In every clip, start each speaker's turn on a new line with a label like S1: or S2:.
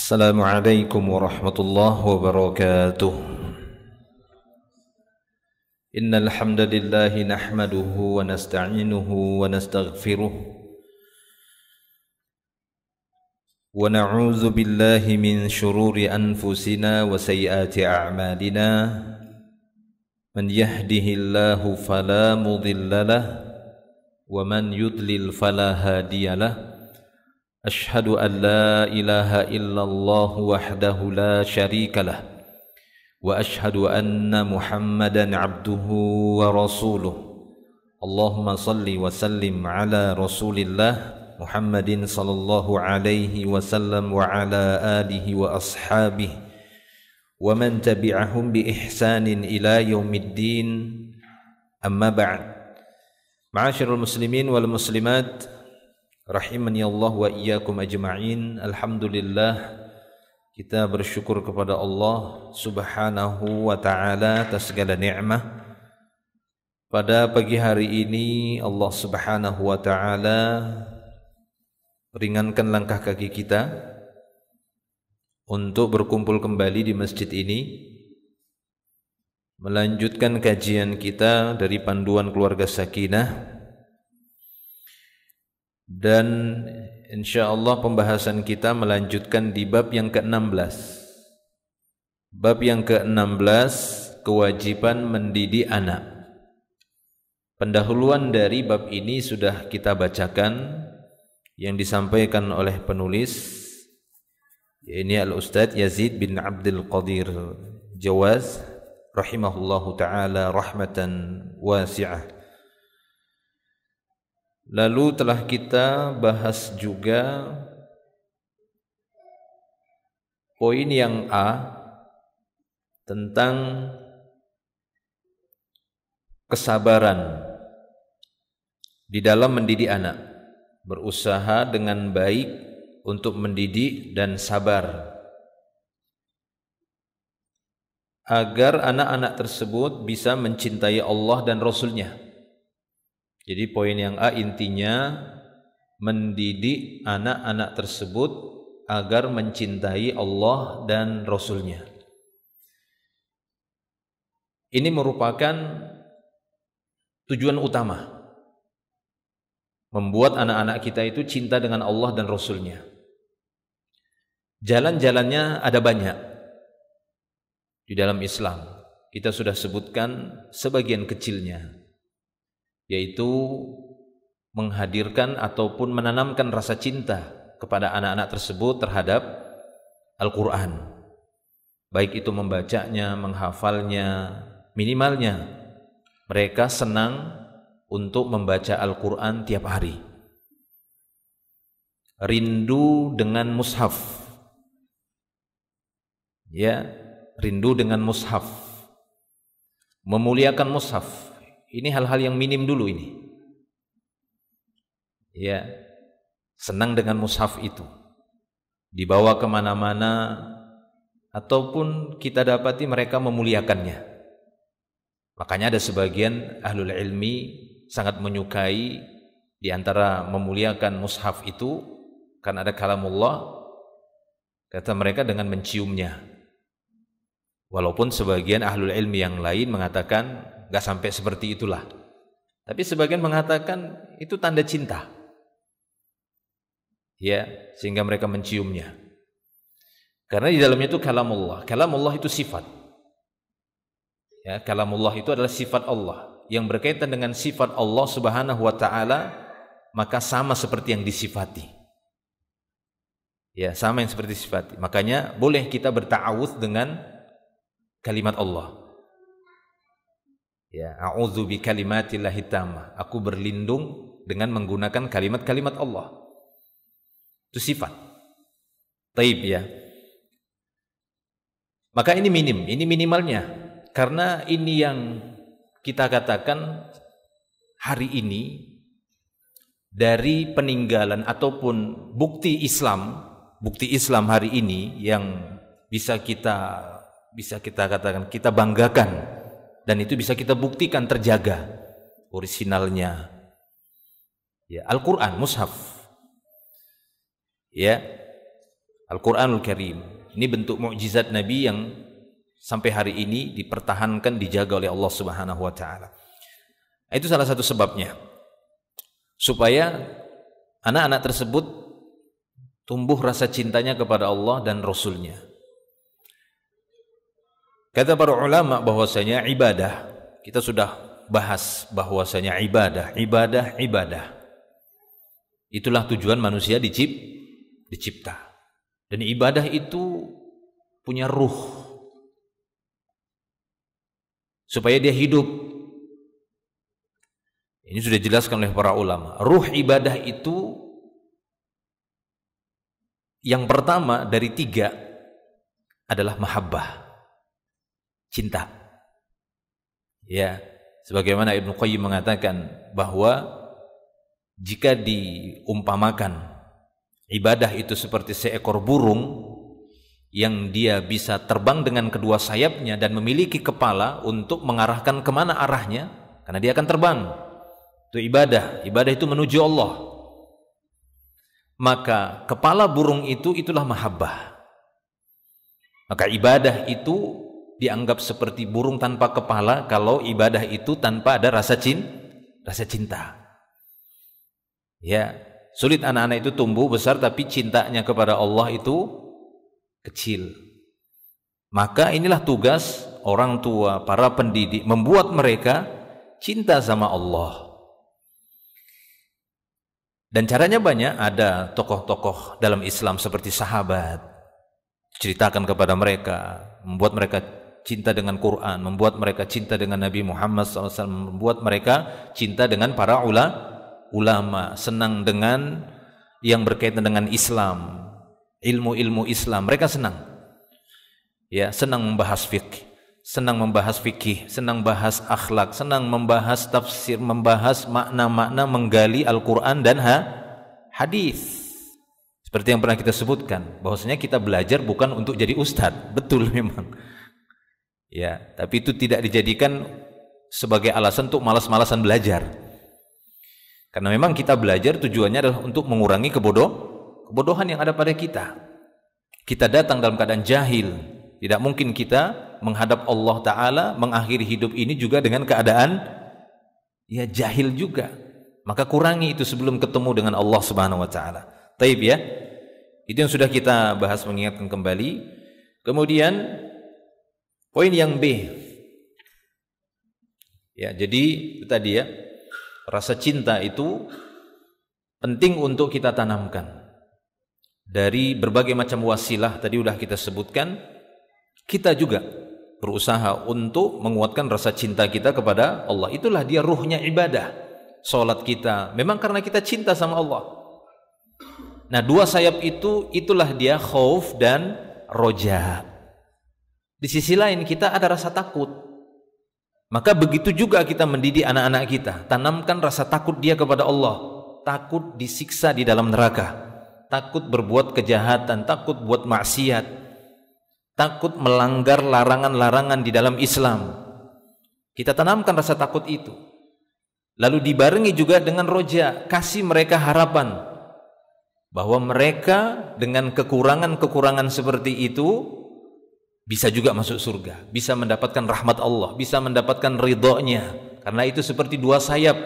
S1: Assalamualaikum warahmatullahi wabarakatuh. Innal hamdalillah nahmaduhu wa nasta'inuhu wa nastaghfiruh wa na'udzu billahi min shururi anfusina wa sayyiati a'malina. Man yahdihillahu fala mudilla lahu wa man yudlil fala hadiyalah. Ashhadu an la ilaha illallah wahdahu la syarika lah wa ashhadu anna Muhammadan abduhu wa rasuluh. Allahumma salli wa sallim ala Rasulillah Muhammadin sallallahu alaihi wasallam wa ala alihi wa ashabihi wa man tabi'ahum bi ihsanin ila yaumiddin. Amma ba'd. Ma'asyiral muslimin wal muslimat rahimani Allah wa iyyakum ajma'in. Alhamdulillah, kita bersyukur kepada Allah Subhanahu wa ta'ala atas segala nikmat. Pada pagi hari ini Allah Subhanahu wa ta'ala ringankan langkah kaki kita untuk berkumpul kembali di masjid ini, melanjutkan kajian kita dari panduan keluarga sakinah. Dan insyaallah pembahasan kita melanjutkan di bab yang ke-16. Bab yang ke-16, kewajiban mendidik anak. Pendahuluan dari bab ini sudah kita bacakan, yang disampaikan oleh penulis, ini Al-Ustadz Yazid bin Abdul Qadir Jawaz rahimahullahu ta'ala rahmatan wasi'ah. Lalu telah kita bahas juga poin yang A tentang kesabaran di dalam mendidik anak, berusaha dengan baik untuk mendidik dan sabar agar anak-anak tersebut bisa mencintai Allah dan Rasul-Nya. Jadi poin yang A intinya mendidik anak-anak tersebut agar mencintai Allah dan Rasul-Nya. Ini merupakan tujuan utama, membuat anak-anak kita itu cinta dengan Allah dan Rasul-Nya. Jalan-jalannya ada banyak di dalam Islam. Kita sudah sebutkan sebagian kecilnya, yaitu menghadirkan ataupun menanamkan rasa cinta kepada anak-anak tersebut terhadap Al-Quran, baik itu membacanya, menghafalnya, minimalnya mereka senang untuk membaca Al-Quran tiap hari, rindu dengan mushaf, ya, rindu dengan mushaf, memuliakan mushaf. Ini hal-hal yang minim dulu ini. Ya, senang dengan mushaf itu, dibawa kemana-mana, ataupun kita dapati mereka memuliakannya. Makanya ada sebagian ahlul ilmi sangat menyukai di antara memuliakan mushaf itu, karena ada kalamullah, kata mereka, dengan menciumnya. Walaupun sebagian ahlul ilmi yang lain mengatakan gak sampai seperti itulah, tapi sebagian mengatakan itu tanda cinta, ya, sehingga mereka menciumnya. Karena di dalamnya itu kalamullah. Kalamullah itu sifat, ya, kalamullah itu adalah sifat Allah yang berkaitan dengan sifat Allah Subhanahu wa ta'ala, maka sama seperti yang disifati, ya, sama yang seperti disifati. Makanya boleh kita berta'awudz dengan kalimat Allah. Ya, a'udzu bi kalimatillahi tammah. Aku berlindung dengan menggunakan kalimat-kalimat Allah. Itu sifat. Taib, ya. Maka ini minimalnya. Karena ini yang kita katakan hari ini dari peninggalan ataupun bukti Islam hari ini yang bisa kita katakan, kita banggakan. Dan itu bisa kita buktikan terjaga orisinalnya, ya, Al-Quran, mushaf, ya. Al-Quranul Karim. Ini bentuk mukjizat Nabi yang sampai hari ini dipertahankan, dijaga oleh Allah Subhanahu wa taala. Itu salah satu sebabnya. Supaya anak-anak tersebut tumbuh rasa cintanya kepada Allah dan Rasul-Nya. Kata para ulama bahwasanya ibadah, kita sudah bahas bahwasanya ibadah. Itulah tujuan manusia dicipta. Dan ibadah itu punya ruh. Supaya dia hidup. Ini sudah dijelaskan oleh para ulama. Ruh ibadah itu yang pertama dari 3 adalah mahabbah. Cinta. Ya, sebagaimana Ibnu Qayyim mengatakan bahwa jika diumpamakan ibadah itu seperti seekor burung yang dia bisa terbang dengan kedua sayapnya dan memiliki kepala untuk mengarahkan kemana arahnya, karena dia akan terbang. Itu ibadah. Ibadah itu menuju Allah. Maka kepala burung itulah mahabbah. Maka ibadah itu dianggap seperti burung tanpa kepala kalau ibadah itu tanpa ada rasa cinta. Ya, sulit anak-anak itu tumbuh besar tapi cintanya kepada Allah itu kecil. Maka inilah tugas orang tua, para pendidik, membuat mereka cinta sama Allah. Dan caranya banyak. Ada tokoh-tokoh dalam Islam seperti sahabat, ceritakan kepada mereka, membuat mereka cinta dengan Quran, membuat mereka cinta dengan Nabi Muhammad SAW, membuat mereka cinta dengan para ulama, senang dengan yang berkaitan dengan Islam, ilmu-ilmu Islam. Mereka senang, ya, senang membahas fikih, senang bahas akhlak, senang membahas tafsir, membahas makna-makna, menggali Al-Quran dan hadis. Seperti yang pernah kita sebutkan, bahwasanya kita belajar bukan untuk jadi ustadz, betul memang. Ya, tapi itu tidak dijadikan sebagai alasan untuk malas-malasan belajar. Karena memang kita belajar tujuannya adalah untuk mengurangi kebodohan yang ada pada kita. Kita datang dalam keadaan jahil. Tidak mungkin kita menghadap Allah Ta'ala, mengakhiri hidup ini juga dengan keadaan ya jahil juga. Maka kurangi itu sebelum ketemu dengan Allah Subhanahu wa taala. Taib ya. Itu yang sudah kita bahas, mengingatkan kembali. Kemudian poin yang B. Ya, jadi tadi ya, rasa cinta itu penting untuk kita tanamkan. Dari berbagai macam wasilah tadi sudah kita sebutkan, kita juga berusaha untuk menguatkan rasa cinta kita kepada Allah. Itulah dia ruhnya ibadah. Salat kita memang karena kita cinta sama Allah. Nah, 2 sayap itulah dia khauf dan roja. Di sisi lain kita ada rasa takut. Maka begitu juga kita mendidik anak-anak kita. Tanamkan rasa takut dia kepada Allah. Takut disiksa di dalam neraka. Takut berbuat kejahatan, takut buat maksiat. Takut melanggar larangan-larangan di dalam Islam. Kita tanamkan rasa takut itu. Lalu dibarengi juga dengan roja. Kasih mereka harapan bahwa mereka dengan kekurangan-kekurangan seperti itu bisa juga masuk surga, bisa mendapatkan rahmat Allah, bisa mendapatkan ridhonya. Karena itu seperti 2 sayap,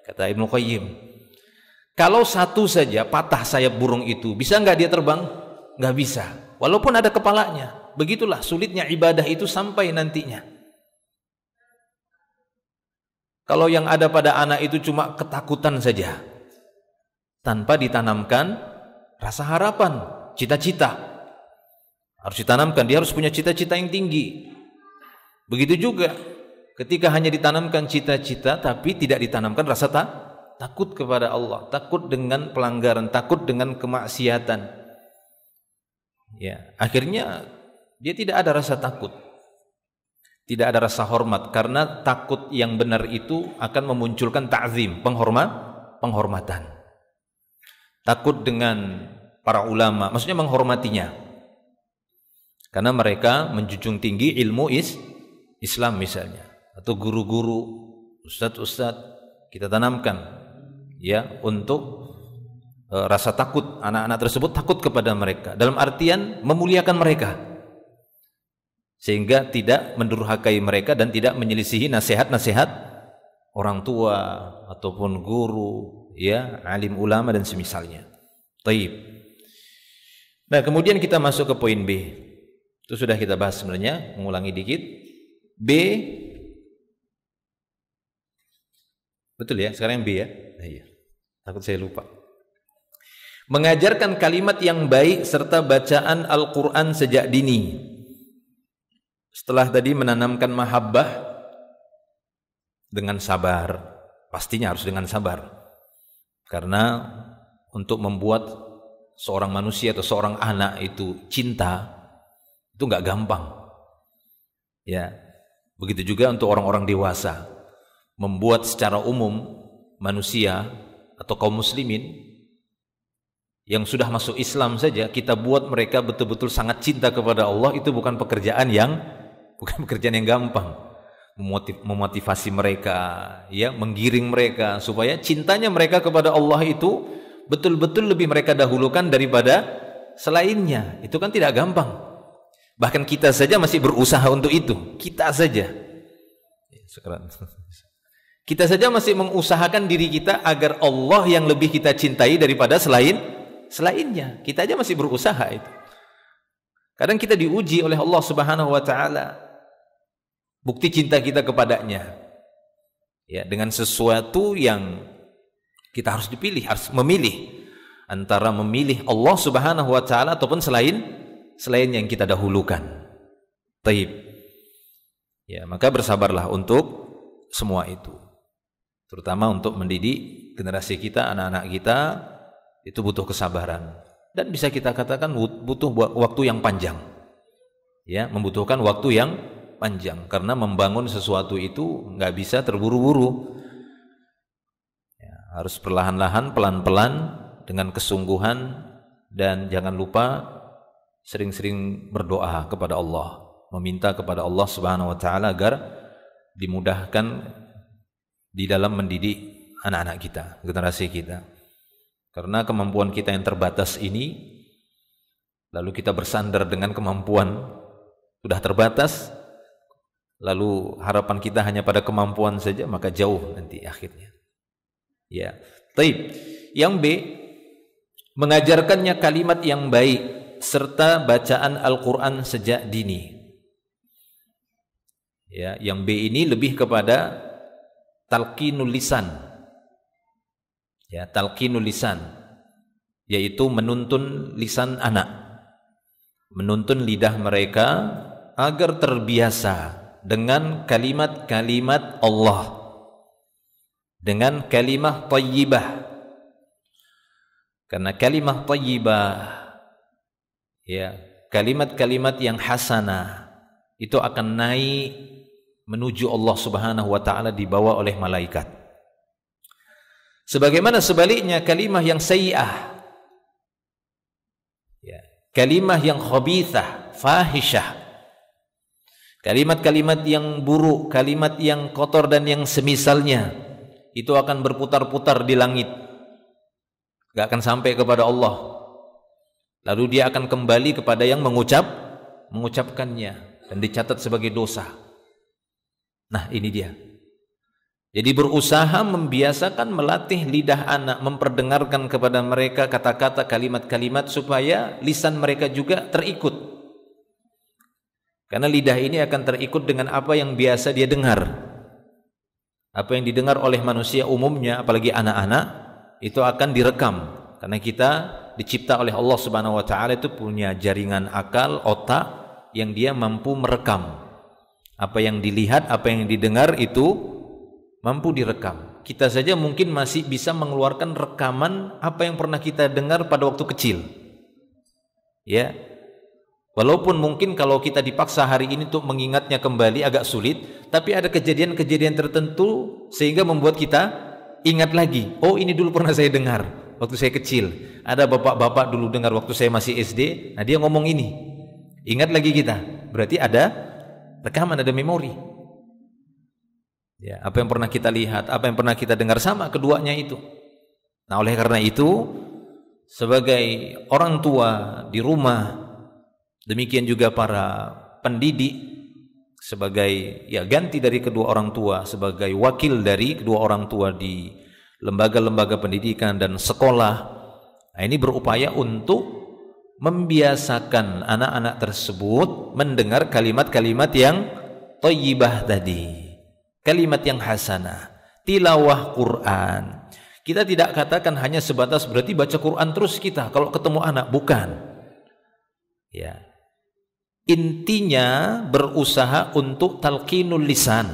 S1: kata Ibnu Qayyim. Kalau satu saja patah sayap burung itu, bisa nggak dia terbang? Nggak bisa, walaupun ada kepalanya. Begitulah sulitnya ibadah itu sampai nantinya. Kalau yang ada pada anak itu cuma ketakutan saja, tanpa ditanamkan rasa harapan, cita-cita. Harus ditanamkan, dia harus punya cita-cita yang tinggi. Begitu juga ketika hanya ditanamkan cita-cita tapi tidak ditanamkan rasa takut kepada Allah, takut dengan pelanggaran, takut dengan kemaksiatan. Ya, akhirnya dia tidak ada rasa takut. Tidak ada rasa hormat, karena takut yang benar itu akan memunculkan ta'zim, penghormatan. Takut dengan para ulama, maksudnya menghormatinya. Karena mereka menjunjung tinggi ilmu Islam misalnya, atau guru-guru, ustadz-ustadz, kita tanamkan ya untuk rasa takut, anak-anak tersebut takut kepada mereka, dalam artian memuliakan mereka, sehingga tidak mendurhakai mereka dan tidak menyelisihi nasihat-nasihat orang tua ataupun guru, ya, alim ulama dan semisalnya. Taib. Nah, kemudian kita masuk ke poin B. Itu sudah kita bahas sebenarnya, mengulangi dikit. B, betul ya, sekarang yang B ya? Nah, iya. Takut saya lupa. Mengajarkan kalimat yang baik serta bacaan Al-Quran sejak dini. Setelah tadi menanamkan mahabbah dengan sabar, pastinya harus dengan sabar. Karena untuk membuat seorang manusia atau seorang anak itu cinta, itu nggak gampang. Ya, begitu juga untuk orang-orang dewasa. Membuat secara umum manusia atau kaum muslimin yang sudah masuk Islam saja, kita buat mereka betul-betul sangat cinta kepada Allah, itu bukan pekerjaan yang gampang. Memotivasi mereka, ya, menggiring mereka supaya cintanya mereka kepada Allah itu betul-betul lebih mereka dahulukan daripada selainnya. Itu kan tidak gampang. Bahkan kita saja masih berusaha untuk itu. Kita saja. Kita saja masih mengusahakan diri kita agar Allah yang lebih kita cintai daripada selainnya. Kita aja masih berusaha itu. Kadang kita diuji oleh Allah Subhanahu wa taala. Bukti cinta kita kepadanya, ya, dengan sesuatu yang kita harus dipilih, harus memilih antara memilih Allah Subhanahu wa taala ataupun selain yang kita dahulukan. Taib. Ya, maka bersabarlah untuk semua itu. Terutama untuk mendidik generasi kita, anak-anak kita, itu butuh kesabaran dan bisa kita katakan butuh waktu yang panjang. Ya, membutuhkan waktu yang panjang, karena membangun sesuatu itu nggak bisa terburu-buru, ya, harus perlahan-lahan, pelan-pelan, dengan kesungguhan, dan jangan lupa sering-sering berdoa kepada Allah, meminta kepada Allah Subhanahu wa taala agar dimudahkan di dalam mendidik anak-anak kita, generasi kita. Karena kemampuan kita yang terbatas ini, lalu kita bersandar dengan kemampuan sudah terbatas, lalu harapan kita hanya pada kemampuan saja, maka jauh nanti akhirnya. Ya, taib. Yang B, mengajarkannya kalimat yang baik serta bacaan Al-Quran sejak dini. Ya, yang B ini lebih kepada talqinul lisan. Ya, talqinul lisan, yaitu menuntun lisan anak, menuntun lidah mereka agar terbiasa dengan kalimat-kalimat Allah, dengan kalimah thayyibah. Karena kalimah thayyibah, ya, kalimat-kalimat yang hasanah, itu akan naik menuju Allah Subhanahu wa taala dibawa oleh malaikat. Sebagaimana sebaliknya kalimah yang sayyi'ah, ya, kalimah yang khabithah, fahishah, kalimat-kalimat yang buruk, kalimat yang kotor dan yang semisalnya, itu akan berputar-putar di langit, gak akan sampai kepada Allah. Lalu dia akan kembali kepada yang mengucapkannya dan dicatat sebagai dosa. Nah, ini dia. Jadi berusaha membiasakan, melatih lidah anak, memperdengarkan kepada mereka kata-kata, kalimat-kalimat, supaya lisan mereka juga terikut. Karena lidah ini akan terikut dengan apa yang biasa dia dengar. Apa yang didengar oleh manusia umumnya, apalagi anak-anak, itu akan direkam. Karena kita dicipta oleh Allah Subhanahu wa taala itu punya jaringan akal, otak yang dia mampu merekam. Apa yang dilihat, apa yang didengar itu mampu direkam. Kita saja mungkin masih bisa mengeluarkan rekaman apa yang pernah kita dengar pada waktu kecil. Ya. Walaupun mungkin kalau kita dipaksa hari ini untuk mengingatnya kembali agak sulit, tapi ada kejadian-kejadian tertentu sehingga membuat kita ingat lagi. Oh, ini dulu pernah saya dengar waktu saya kecil. Ada bapak-bapak dulu dengar waktu saya masih SD. Nah, dia ngomong ini. Ingat lagi kita. Berarti ada rekaman, ada memori. Ya, apa yang pernah kita lihat, apa yang pernah kita dengar, sama keduanya itu. Nah, oleh karena itu sebagai orang tua di rumah, demikian juga para pendidik sebagai ganti dari kedua orang tua, sebagai wakil dari kedua orang tua di lembaga-lembaga pendidikan dan sekolah. Nah, ini berupaya untuk membiasakan anak-anak tersebut mendengar kalimat-kalimat yang thayyibah tadi, kalimat yang hasanah, tilawah Quran. Kita tidak katakan hanya sebatas berarti baca Quran terus kita kalau ketemu anak, bukan. Ya. Intinya berusaha untuk talqinul lisan,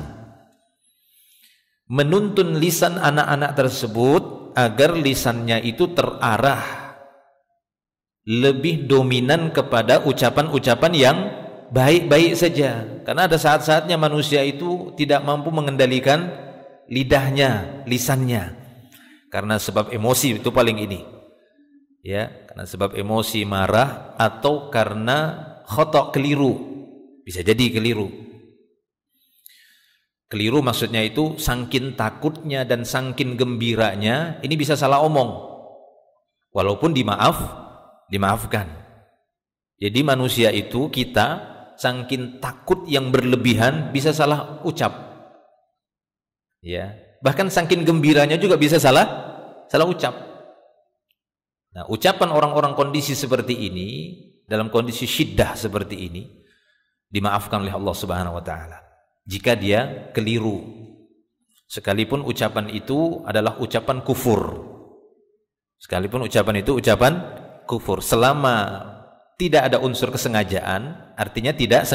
S1: menuntun lisan anak-anak tersebut agar lisannya itu terarah lebih dominan kepada ucapan-ucapan yang baik-baik saja. Karena ada saat-saatnya manusia itu tidak mampu mengendalikan lidahnya, lisannya. Karena sebab emosi itu paling ini. Ya, karena sebab emosi, marah, atau karena khata', keliru. Bisa jadi keliru. Keliru maksudnya itu saking takutnya dan saking gembiranya, ini bisa salah omong. Walaupun dimaafkan. Jadi manusia itu, kita saking takut yang berlebihan bisa salah ucap. Ya, bahkan saking gembiranya juga bisa salah ucap. Nah, ucapan orang-orang kondisi seperti ini, dalam kondisi syiddah seperti ini, dimaafkan oleh Allah Subhanahu wa taala jika dia keliru, sekalipun ucapan itu adalah ucapan kufur. Sekalipun ucapan itu ucapan kufur, selama tidak ada unsur kesengajaan, artinya tidak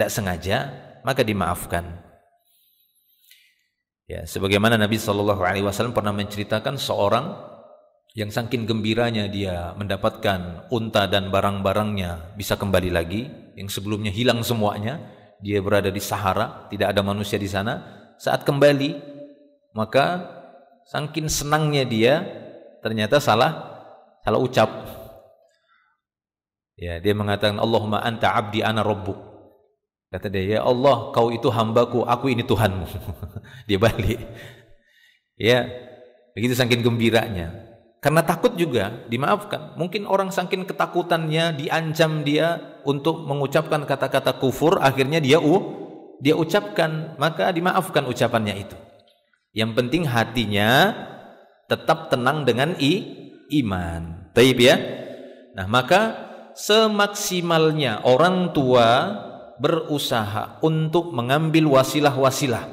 S1: sengaja, maka dimaafkan. Ya, sebagaimana Nabi SAW pernah menceritakan seorang yang saking gembiranya dia mendapatkan unta dan barang-barangnya bisa kembali lagi, yang sebelumnya hilang semuanya, dia berada di Sahara, tidak ada manusia di sana. Saat kembali, maka saking senangnya dia, ternyata salah ucap. Ya, dia mengatakan, Allahumma anta abdi ana rabbuk. Kata dia, ya Allah, kau itu hambaku, aku ini Tuhanmu. Dia balik. Ya, begitu saking gembiranya. Karena takut juga dimaafkan. Mungkin orang saking ketakutannya, diancam dia untuk mengucapkan kata-kata kufur, akhirnya dia ucapkan, maka dimaafkan ucapannya itu. Yang penting hatinya tetap tenang dengan iman. Taib ya. Nah, maka semaksimalnya orang tua berusaha untuk mengambil wasilah-wasilah,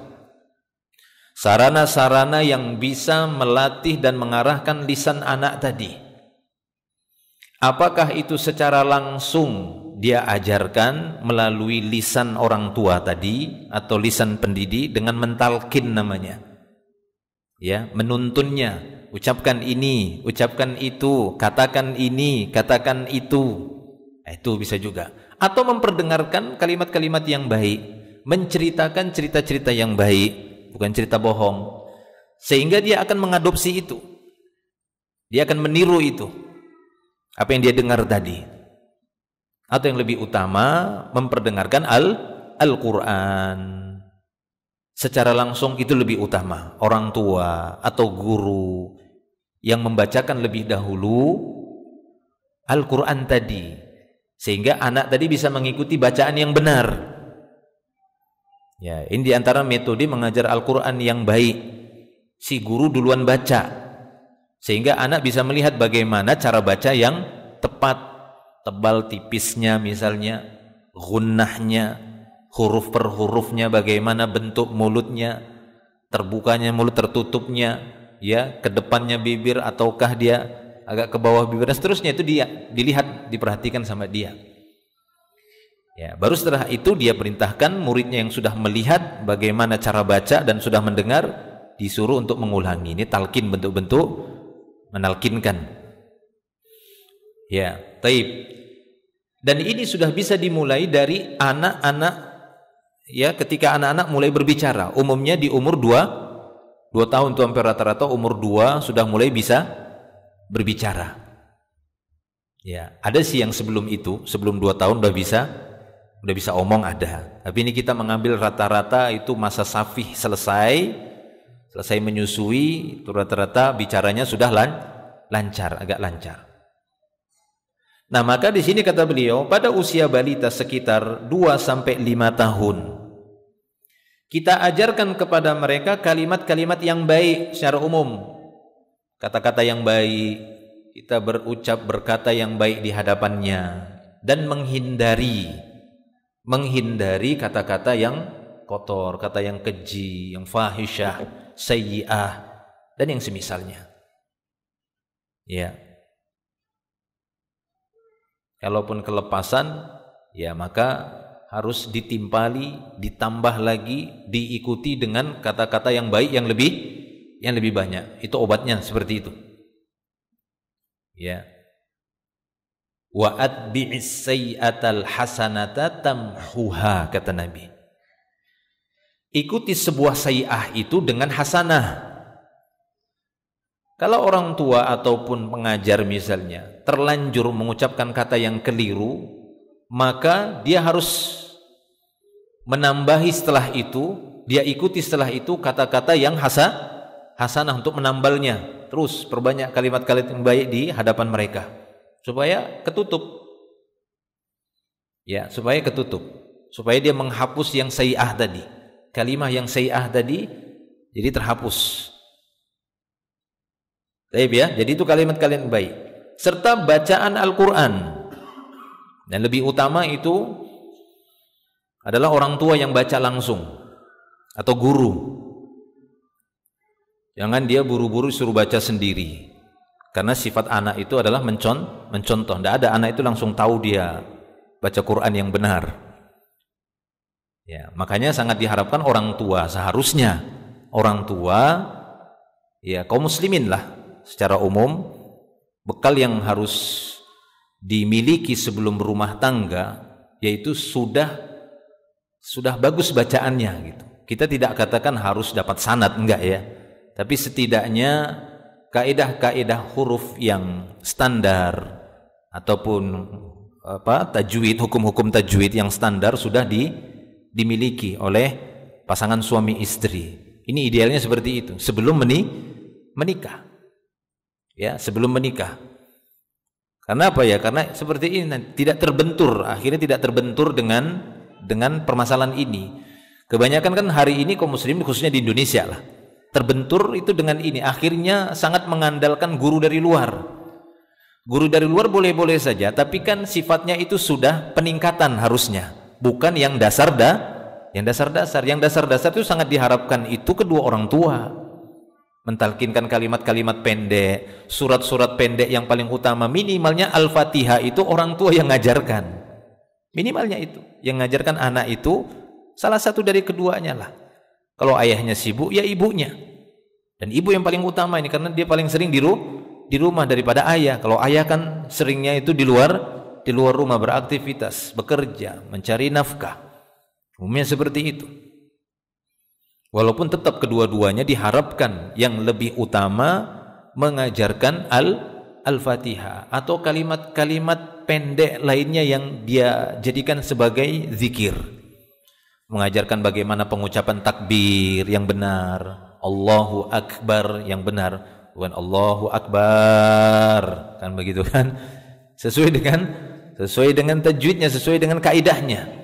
S1: sarana-sarana yang bisa melatih dan mengarahkan lisan anak tadi. Apakah itu secara langsung dia ajarkan melalui lisan orang tua tadi atau lisan pendidik dengan mentalkin namanya. Ya, menuntunnya, ucapkan ini, ucapkan itu, katakan ini, katakan itu. Itu bisa juga. Atau memperdengarkan kalimat-kalimat yang baik, menceritakan cerita-cerita yang baik, bukan cerita bohong, sehingga dia akan mengadopsi itu, dia akan meniru itu, apa yang dia dengar tadi. Atau yang lebih utama, memperdengarkan Al-Quran secara langsung, itu lebih utama. Orang tua atau guru yang membacakan lebih dahulu Al-Quran tadi, sehingga anak tadi bisa mengikuti bacaan yang benar. Ya, ini diantara metode mengajar Al-Quran yang baik. Si guru duluan baca, sehingga anak bisa melihat bagaimana cara baca yang tepat, tebal tipisnya misalnya, gunnahnya, huruf per hurufnya, bagaimana bentuk mulutnya, terbukanya mulut, tertutupnya, ya, ke depannya bibir ataukah dia agak ke bawah bibir, dan seterusnya. Itu dia dilihat, diperhatikan sama dia. Ya, baru setelah itu dia perintahkan muridnya yang sudah melihat bagaimana cara baca dan sudah mendengar, disuruh untuk mengulangi. Ini talqin, bentuk-bentuk menalkinkan. Ya, taib. Dan ini sudah bisa dimulai dari anak-anak, ya, ketika anak-anak mulai berbicara. Umumnya di umur 2 tahun tuh, hampir rata-rata umur 2 sudah mulai bisa berbicara. Ya, ada sih yang sebelum itu, sebelum 2 tahun udah bisa omong, ada. Tapi ini kita mengambil rata-rata itu masa safih selesai menyusui, itu rata-rata bicaranya sudah agak lancar. Nah, maka di sini kata beliau, pada usia balita sekitar 2 sampai 5 tahun, kita ajarkan kepada mereka kalimat-kalimat yang baik secara umum. Kata-kata yang baik, kita berkata yang baik di hadapannya, dan menghindari kata-kata yang kotor, kata yang keji, yang fahisyah, sayyi'ah, dan yang semisalnya. Ya. Kalaupun kelepasan, ya maka harus ditimpali, ditambah lagi, diikuti dengan kata-kata yang baik yang lebih banyak. Itu obatnya seperti itu. Ya. Wa atbi'is sayyi'atal hasanata tamhuha, kata Nabi. Ikuti sebuah sayyi'ah itu dengan hasanah. Kalau orang tua ataupun pengajar misalnya terlanjur mengucapkan kata yang keliru, maka dia harus menambahi setelah itu, dia ikuti setelah itu kata-kata yang hasanah untuk menambalnya. Terus perbanyak kalimat-kalimat yang baik di hadapan mereka supaya ketutup. Ya, supaya ketutup. Supaya dia menghapus yang sayyi'ah tadi. Kalimah yang sayyi'ah tadi jadi terhapus. Baik ya, jadi itu kalimat-kalimat baik. Serta bacaan Al-Quran. Dan lebih utama itu adalah orang tua yang baca langsung atau guru. Jangan dia buru-buru suruh baca sendiri. Karena sifat anak itu adalah mencontoh. Tidak ada anak itu langsung tahu dia baca Quran yang benar. Ya, makanya sangat diharapkan orang tua, seharusnya orang tua, ya kaum muslimin lah secara umum, bekal yang harus dimiliki sebelum berumah tangga yaitu sudah bagus bacaannya gitu. Kita tidak katakan harus dapat sanad, enggak ya, tapi setidaknya kaidah-kaidah huruf yang standar ataupun tajwid, hukum-hukum tajwid yang standar sudah dimiliki oleh pasangan suami istri. Ini idealnya seperti itu sebelum menikah. Ya, sebelum menikah. Karena apa ya? Karena seperti ini tidak terbentur, akhirnya tidak terbentur dengan permasalahan ini. Kebanyakan kan hari ini kaum muslim khususnya di Indonesia lah, terbentur itu dengan ini, akhirnya sangat mengandalkan guru dari luar. Guru dari luar boleh-boleh saja, tapi kan sifatnya itu sudah peningkatan harusnya, bukan yang dasar-dasar. Yang dasar-dasar itu sangat diharapkan itu kedua orang tua. Mentalkinkan kalimat-kalimat pendek, surat-surat pendek yang paling utama, minimalnya Al-Fatihah itu orang tua yang ngajarkan. Minimalnya itu, yang ngajarkan anak itu salah satu dari keduanya lah. Kalau ayahnya sibuk, ya ibunya. Dan ibu yang paling utama ini, karena dia paling sering di rumah daripada ayah. Kalau ayah kan seringnya itu di luar rumah beraktivitas, bekerja, mencari nafkah. Umumnya seperti itu. Walaupun tetap kedua-duanya diharapkan yang lebih utama mengajarkan Al-Fatihah atau kalimat-kalimat pendek lainnya yang dia jadikan sebagai zikir. Mengajarkan bagaimana pengucapan takbir yang benar, Allahu Akbar yang benar, bukan Allahu Akbar, kan begitu kan? Sesuai dengan tajwidnya, sesuai dengan kaidahnya.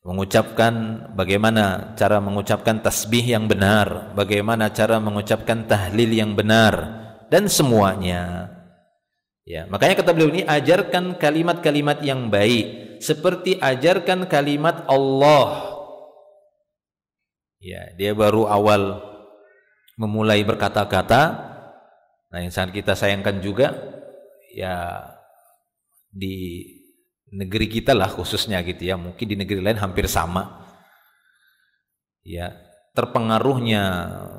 S1: Mengucapkan bagaimana cara mengucapkan tasbih yang benar, bagaimana cara mengucapkan tahlil yang benar, dan semuanya. Ya, makanya kata beliau ini, ajarkan kalimat-kalimat yang baik seperti ajarkan kalimat Allah. Ya, dia baru awal memulai berkata-kata. Nah, yang sangat kita sayangkan juga ya di negeri kita lah khususnya gitu ya, mungkin di negeri lain hampir sama ya, terpengaruhnya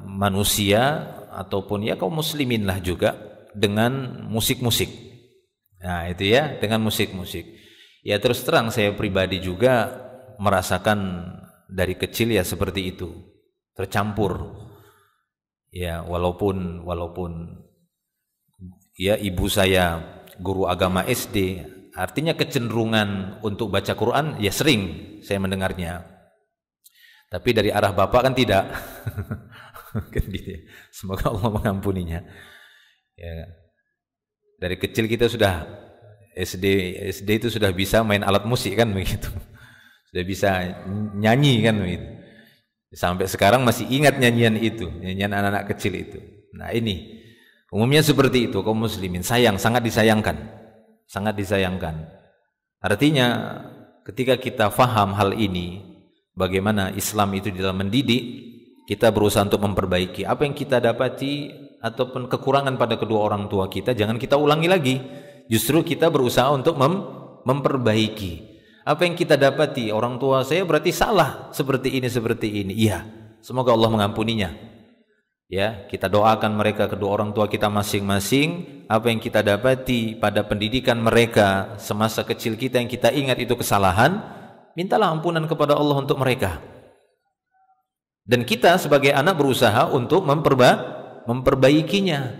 S1: manusia ataupun ya kaum muslimin lah juga dengan musik-musik. Nah itu ya, dengan musik-musik ya, terus terang saya pribadi juga merasakan dari kecil ya seperti itu, tercampur ya, walaupun ya ibu saya guru agama SD, artinya kecenderungan untuk baca Quran ya sering saya mendengarnya. Tapi dari arah bapak kan tidak. Kan gitu ya. Semoga Allah mengampuninya. Ya. Dari kecil kita sudah SD itu sudah bisa main alat musik kan begitu. Sudah bisa nyanyi kan begitu. Sampai sekarang masih ingat nyanyian itu, nyanyian anak-anak kecil itu. Nah, ini umumnya seperti itu kaum muslimin. Sayang, sangat disayangkan. Sangat disayangkan. Artinya ketika kita faham hal ini, bagaimana Islam itu di dalam mendidik, kita berusaha untuk memperbaiki apa yang kita dapati ataupun kekurangan pada kedua orang tua kita, jangan kita ulangi lagi. Justru kita berusaha untuk memperbaiki. Apa yang kita dapati, orang tua saya berarti salah seperti ini. Iya, semoga Allah mengampuninya. Ya, kita doakan mereka, kedua orang tua kita masing-masing. Apa yang kita dapati pada pendidikan mereka semasa kecil kita yang kita ingat itu kesalahan, mintalah ampunan kepada Allah untuk mereka. Dan kita sebagai anak berusaha untuk memperbaikinya.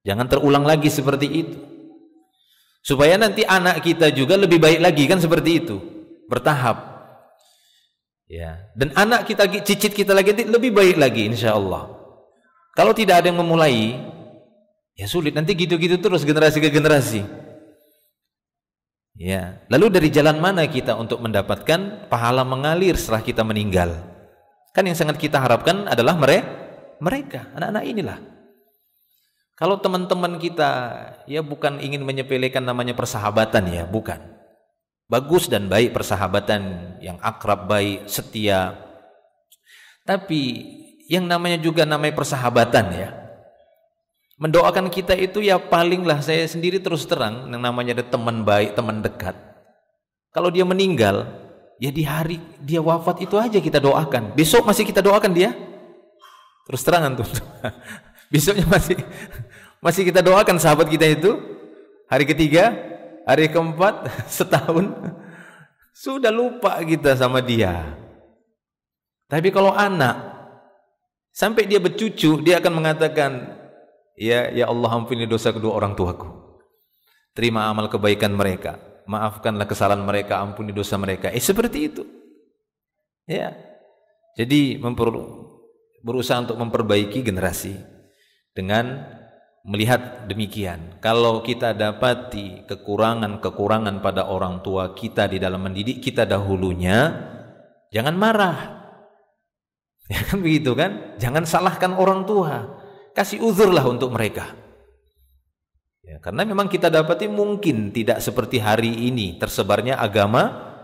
S1: Jangan terulang lagi seperti itu. Supaya nanti anak kita juga lebih baik lagi, kan seperti itu, bertahap. Ya, dan anak kita, cicit kita lagi lebih baik lagi insya Allah. Kalau tidak ada yang memulai, ya sulit, nanti gitu-gitu terus generasi ke generasi. Ya, lalu dari jalan mana kita untuk mendapatkan pahala mengalir setelah kita meninggal? Kan yang sangat kita harapkan adalah mereka, anak-anak inilah. Kalau teman-teman kita, ya bukan ingin menyepelekan namanya persahabatan ya, bukan. Bagus dan baik persahabatan yang akrab, baik, setia. Tapi yang namanya juga namanya persahabatan ya. Mendoakan kita itu ya palinglah, saya sendiri terus terang, yang namanya ada teman baik, teman dekat. Kalau dia meninggal, ya di hari dia wafat itu aja kita doakan. Besok masih kita doakan dia. Terus terang antum. Besoknya masih kita doakan sahabat kita itu. Hari ketiga, hari keempat, setahun sudah lupa kita sama dia. Tapi kalau anak sampai dia bercucu, dia akan mengatakan, ya Allah ampuni dosa kedua orang tuaku, terima amal kebaikan mereka, maafkanlah kesalahan mereka, ampuni dosa mereka. Seperti itu. Ya. Jadi berusaha untuk memperbaiki generasi dengan melihat demikian. Kalau kita dapati kekurangan-kekurangan pada orang tua kita di dalam mendidik kita dahulunya, jangan marah. Ya kan begitu kan? Jangan salahkan orang tua. Kasih uzurlah untuk mereka. Ya, karena memang kita dapati mungkin tidak seperti hari ini tersebarnya agama,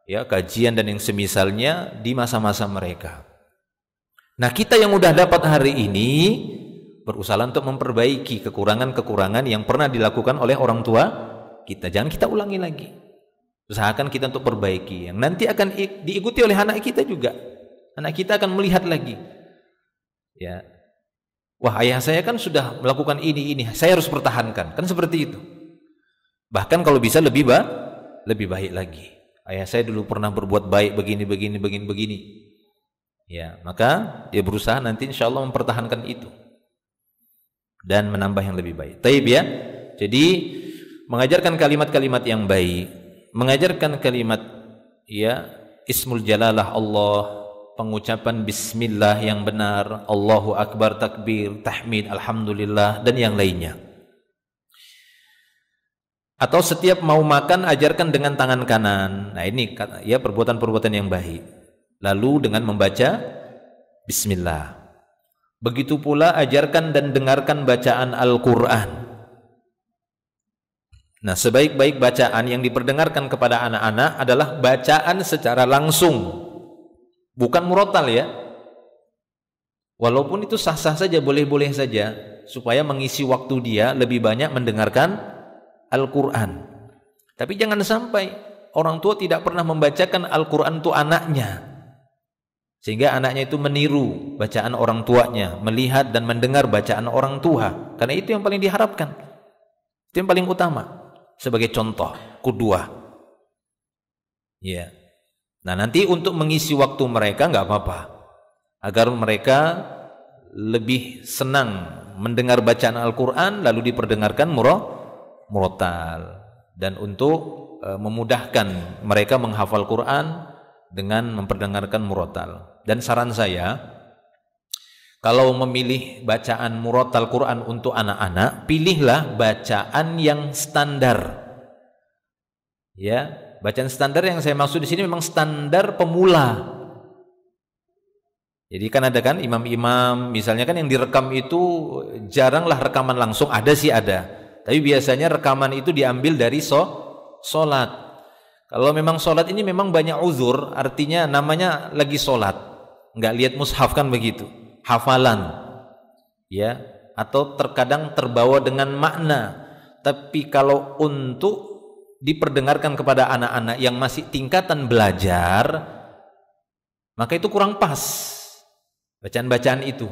S1: ya, kajian dan yang semisalnya di masa-masa mereka. Nah, kita yang udah dapat hari ini berusaha untuk memperbaiki kekurangan-kekurangan yang pernah dilakukan oleh orang tua kita. Jangan kita ulangi lagi. Usahakan kita untuk perbaiki. Yang nanti akan diikuti oleh anak kita juga. Anak kita akan melihat lagi. Ya. Wah, ayah saya kan sudah melakukan ini. Saya harus pertahankan. Kan seperti itu. Bahkan kalau bisa lebih baik lagi. Ayah saya dulu pernah berbuat baik begini. Ya, maka dia berusaha nanti insya Allah mempertahankan itu dan menambah yang lebih baik. Taib ya. Jadi mengajarkan kalimat-kalimat yang baik, mengajarkan kalimat ya Ismul Jalalah Allah, pengucapan bismillah yang benar, Allahu Akbar, takbir, tahmid, alhamdulillah dan yang lainnya. Atau setiap mau makan ajarkan dengan tangan kanan. Nah, ini ya perbuatan-perbuatan yang baik. Lalu dengan membaca bismillah. Begitu pula ajarkan dan dengarkan bacaan Al-Quran. Nah, sebaik-baik bacaan yang diperdengarkan kepada anak-anak adalah bacaan secara langsung, bukan murotal ya. Walaupun itu sah-sah saja, boleh-boleh saja, supaya mengisi waktu dia lebih banyak mendengarkan Al-Quran. Tapi jangan sampai orang tua tidak pernah membacakan Al-Quran untuk anaknya, sehingga anaknya itu meniru bacaan orang tuanya, melihat dan mendengar bacaan orang tua. Karena itu yang paling diharapkan. Itu yang paling utama. Sebagai contoh, qudwah. Ya. Nah, nanti untuk mengisi waktu mereka nggak apa-apa. Agar mereka lebih senang mendengar bacaan Al-Quran lalu diperdengarkan murotal. Dan untuk memudahkan mereka menghafal Quran dengan memperdengarkan murotal. Dan saran saya, kalau memilih bacaan murattal Quran untuk anak-anak, pilihlah bacaan yang standar. Ya, bacaan standar yang saya maksud di sini memang standar pemula. Jadi kan ada kan imam-imam misalnya kan yang direkam itu jaranglah rekaman langsung, ada sih ada. Tapi biasanya rekaman itu diambil dari solat. Kalau memang solat ini memang banyak uzur, artinya namanya lagi solat, nggak lihat mushaf kan begitu, hafalan, ya, atau terkadang terbawa dengan makna. Tapi kalau untuk diperdengarkan kepada anak-anak yang masih tingkatan belajar, maka itu kurang pas bacaan-bacaan itu.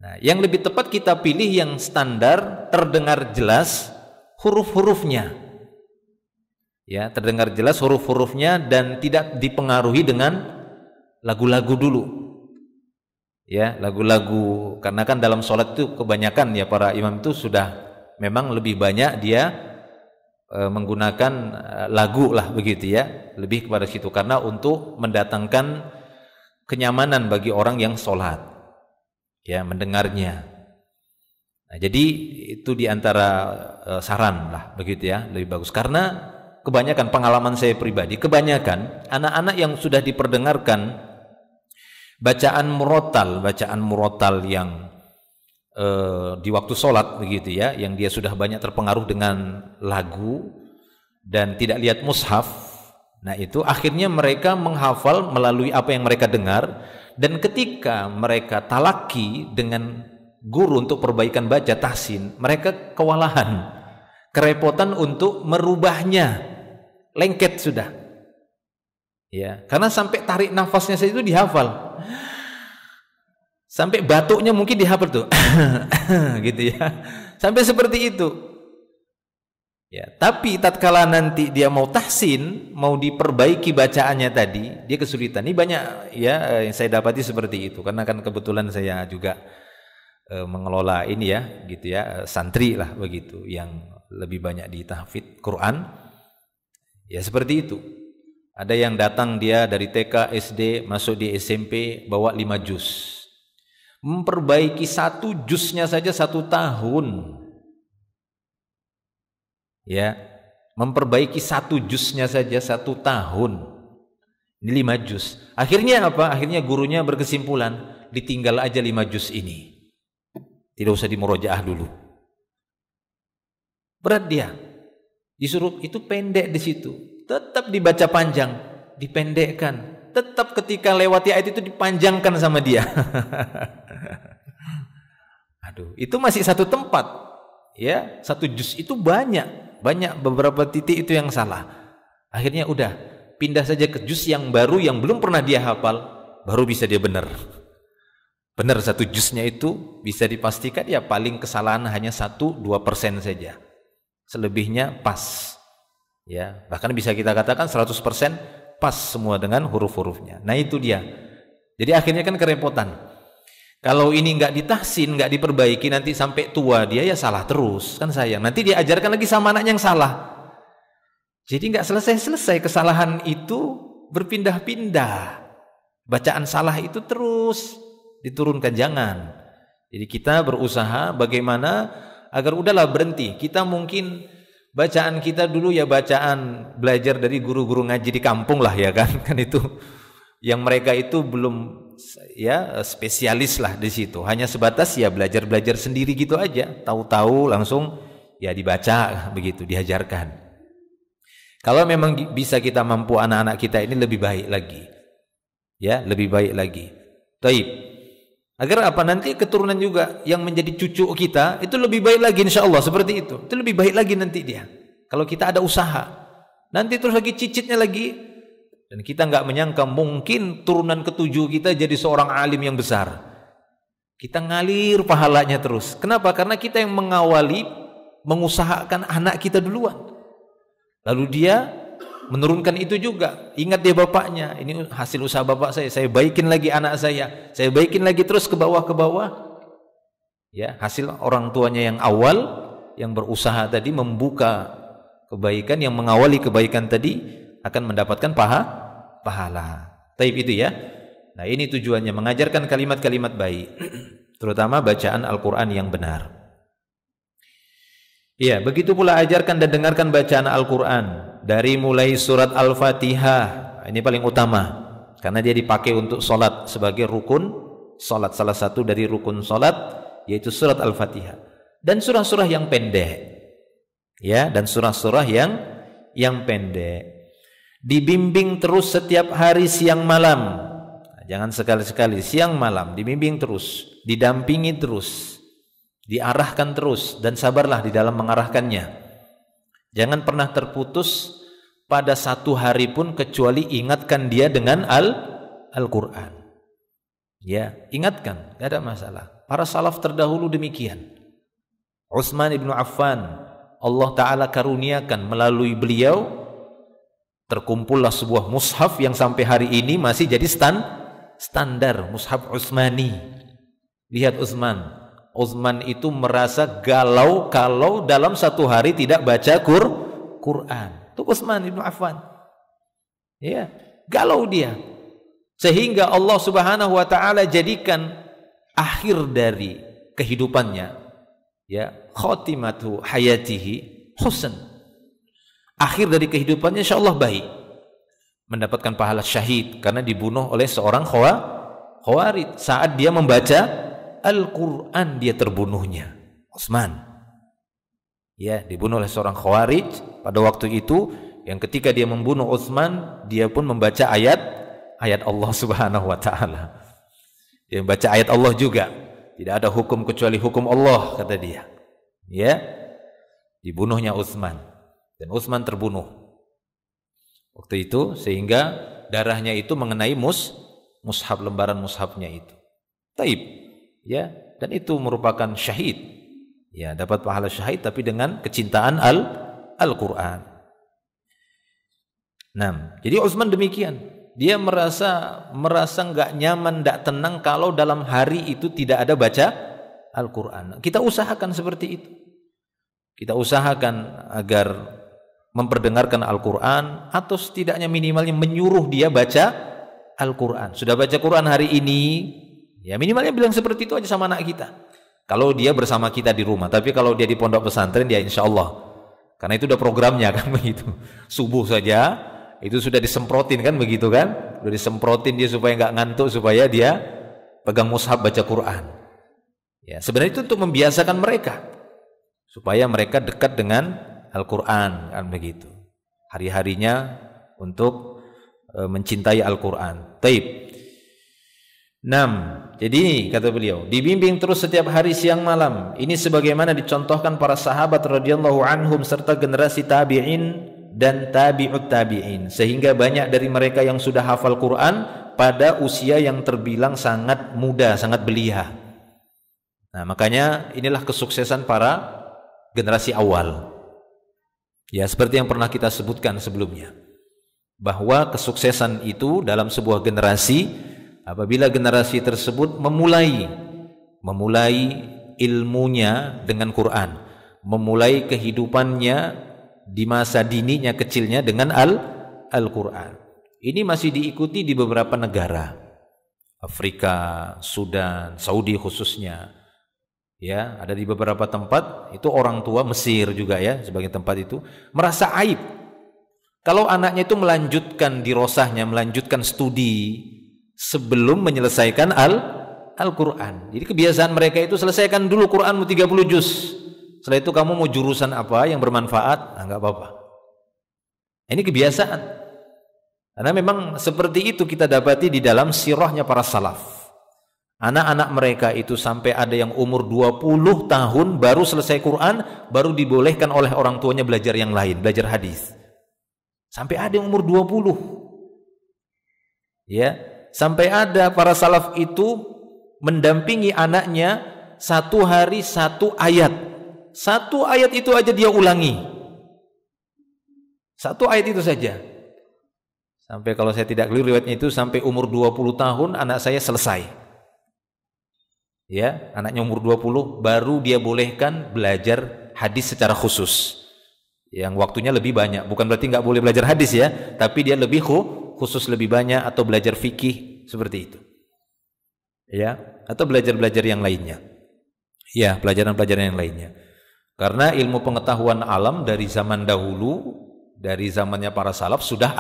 S1: Nah, yang lebih tepat kita pilih yang standar, terdengar jelas huruf-hurufnya. Ya, terdengar jelas huruf-hurufnya dan tidak dipengaruhi dengan lagu-lagu dulu. Ya, lagu-lagu, karena kan dalam sholat itu kebanyakan ya para imam itu sudah memang lebih banyak dia menggunakan lagu lah begitu ya, lebih kepada situ karena untuk mendatangkan kenyamanan bagi orang yang sholat, ya, mendengarnya. Nah, jadi itu diantara saran lah begitu ya, lebih bagus. Karena kebanyakan pengalaman saya pribadi, kebanyakan anak-anak yang sudah diperdengarkan bacaan murattal yang di waktu sholat begitu ya, yang dia sudah banyak terpengaruh dengan lagu dan tidak lihat mushaf. Nah itu akhirnya mereka menghafal melalui apa yang mereka dengar, dan ketika mereka talaki dengan guru untuk perbaikan baca tahsin, mereka kewalahan, kerepotan untuk merubahnya, lengket sudah. Ya, karena sampai tarik nafasnya saja itu dihafal. Sampai batuknya mungkin dihafal tuh. Gitu ya. Sampai seperti itu. Ya, tapi tatkala nanti dia mau tahsin, mau diperbaiki bacaannya tadi, dia kesulitan. Ini banyak ya yang saya dapati seperti itu, karena kan kebetulan saya juga mengelola ini ya, gitu ya, santri lah begitu, yang lebih banyak di tahfidz Quran. Ya seperti itu. Ada yang datang dia dari TK, SD, masuk di SMP, bawa 5 juz. Memperbaiki 1 juznya saja 1 tahun. Ya, memperbaiki 1 juznya saja 1 tahun. Ini 5 juz. Akhirnya apa? Akhirnya gurunya berkesimpulan, ditinggal aja 5 juz ini. Tidak usah dimurojaah dulu. Berat dia. Disuruh itu pendek di situ. Tetap dibaca panjang, dipendekkan. Tetap ketika lewati ayat itu dipanjangkan sama dia. Aduh, itu masih 1 tempat. Ya, 1 juz itu banyak beberapa titik itu yang salah. Akhirnya udah pindah saja ke juz yang baru yang belum pernah dia hafal, baru bisa dia benar 1 juznya itu bisa dipastikan ya paling kesalahan hanya 1-2% saja, selebihnya pas ya, bahkan bisa kita katakan 100% pas semua dengan huruf-hurufnya. Nah itu dia. Jadi akhirnya kan kerepotan. Kalau ini nggak ditahsin, nggak diperbaiki, nanti sampai tua dia ya salah terus, kan sayang. Nanti dia ajarkan lagi sama anaknya yang salah. Jadi nggak selesai-selesai, kesalahan itu berpindah-pindah. Bacaan salah itu terus diturunkan, jangan. Jadi kita berusaha bagaimana agar udahlah berhenti. Kita mungkin bacaan kita dulu ya bacaan belajar dari guru-guru ngaji di kampung lah ya kan, kan itu yang mereka itu belum ya spesialis lah di situ, hanya sebatas ya belajar sendiri gitu aja, tahu-tahu langsung ya dibaca begitu, diajarkan. Kalau memang bisa kita mampu anak-anak kita ini lebih baik lagi, ya lebih baik lagi. Taib. Agar apa, nanti keturunan juga yang menjadi cucu kita itu lebih baik lagi insya Allah, seperti itu lebih baik lagi nanti dia. Kalau kita ada usaha, nanti terus lagi cicitnya lagi. Dan kita nggak menyangka mungkin turunan ke-7 kita jadi seorang alim yang besar. Kita ngalir pahalanya terus. Kenapa? Karena kita yang mengawali, mengusahakan anak kita duluan. Lalu dia menurunkan itu juga. Ingat dia bapaknya, ini hasil usaha bapak saya baikin lagi anak saya baikin lagi terus ke bawah. Ya, hasil orang tuanya yang awal, yang berusaha tadi membuka kebaikan, yang mengawali kebaikan tadi akan mendapatkan pahala. Taib itu ya. Nah, ini tujuannya mengajarkan kalimat-kalimat baik, terutama bacaan Al-Qur'an yang benar. Ya, begitu pula ajarkan dan dengarkan bacaan Al-Qur'an dari mulai surat Al-Fatihah. Ini paling utama karena dia dipakai untuk salat sebagai rukun salat, salah satu dari rukun salat yaitu surat Al-Fatihah. Dan surah-surah yang pendek. Ya, dan surah-surah yang pendek. Dibimbing terus setiap hari siang malam. Jangan sekali-sekali, siang malam dibimbing terus, didampingi terus, diarahkan terus, dan sabarlah di dalam mengarahkannya. Jangan pernah terputus pada satu hari pun kecuali ingatkan dia dengan Al-Quran. Ya, ingatkan, tidak ada masalah. Para salaf terdahulu demikian. Utsman ibn Affan, Allah Ta'ala karuniakan melalui beliau terkumpullah sebuah mushaf yang sampai hari ini masih jadi standar mushaf Utsmani. Lihat Utsman itu merasa galau kalau dalam satu hari tidak baca Quran. Itu Utsman bin Affan. Ya, galau dia. Sehingga Allah Subhanahu wa taala jadikan akhir dari kehidupannya, ya, khatimatu hayatihi husn. Akhir dari kehidupannya insyaallah baik. Mendapatkan pahala syahid karena dibunuh oleh seorang khawarij. Saat dia membaca Al-Quran dia terbunuhnya. Utsman, ya, dibunuh oleh seorang khawarij pada waktu itu. Yang ketika dia membunuh Utsman, dia pun membaca ayat Allah Subhanahu wa taala. Dia membaca ayat Allah juga. Tidak ada hukum kecuali hukum Allah, kata dia. Ya, dibunuhnya Utsman dan Utsman terbunuh waktu itu, sehingga darahnya itu mengenai mushaf, lembaran mushafnya itu. Taib, ya, dan itu merupakan syahid. Ya, dapat pahala syahid tapi dengan kecintaan Al-Qur'an. Nah, jadi Utsman demikian. Dia merasa enggak nyaman, enggak tenang kalau dalam hari itu tidak ada baca Al-Qur'an. Kita usahakan seperti itu. Kita usahakan agar memperdengarkan Al-Quran atau setidaknya minimalnya menyuruh dia baca Al-Quran. Sudah baca Quran hari ini, ya minimalnya bilang seperti itu aja sama anak kita. Kalau dia bersama kita di rumah, tapi kalau dia di pondok pesantren, dia insya Allah. Karena itu udah programnya kan begitu. Subuh saja, itu sudah disemprotin kan begitu kan. Sudah disemprotin dia supaya nggak ngantuk, supaya dia pegang mushaf baca Quran. Ya, sebenarnya itu untuk membiasakan mereka. Supaya mereka dekat dengan Al-Quran, kan begitu. Hari-harinya untuk mencintai Al-Quran. Taib. 6. Jadi kata beliau, dibimbing terus setiap hari siang malam. Ini sebagaimana dicontohkan para sahabat radhiyallahu anhum serta generasi tabi'in dan tabi'ut tabi'in. Sehingga banyak dari mereka yang sudah hafal Quran pada usia yang terbilang sangat muda, sangat belia. Nah, makanya inilah kesuksesan para generasi awal. Ya, seperti yang pernah kita sebutkan sebelumnya, bahwa kesuksesan itu dalam sebuah generasi apabila generasi tersebut memulai ilmunya dengan Quran, memulai kehidupannya di masa dininya kecilnya dengan Al-Quran. Ini masih diikuti di beberapa negara, Afrika, Sudan, Saudi khususnya. Ya, ada di beberapa tempat itu orang tua, Mesir juga ya, sebagai tempat itu merasa aib kalau anaknya itu melanjutkan dirosahnya, melanjutkan studi sebelum menyelesaikan Al-Quran. Jadi kebiasaan mereka itu selesaikan dulu Quranmu 30 juz. Setelah itu kamu mau jurusan apa yang bermanfaat, enggak apa-apa. Ini kebiasaan. Karena memang seperti itu kita dapati di dalam sirahnya para salaf. Anak-anak mereka itu sampai ada yang umur 20 tahun baru selesai Quran, baru dibolehkan oleh orang tuanya belajar yang lain, belajar hadis. Sampai ada yang umur 20. Ya, sampai ada para salaf itu mendampingi anaknya satu hari satu ayat. Satu ayat itu aja dia ulangi. Satu ayat itu saja. Sampai kalau saya tidak keliru riwayatnya itu sampai umur 20 tahun anak saya selesai. Ya, anaknya umur 20 baru dia bolehkan belajar hadis secara khusus. Yang waktunya lebih banyak, bukan berarti nggak boleh belajar hadis ya, tapi dia lebih khusus lebih banyak atau belajar fikih seperti itu. ya, atau belajar-belajar yang lainnya. Ya, pelajaran-pelajaran yang lainnya. Karena ilmu pengetahuan alam dari zaman dahulu, dari zamannya para salaf sudah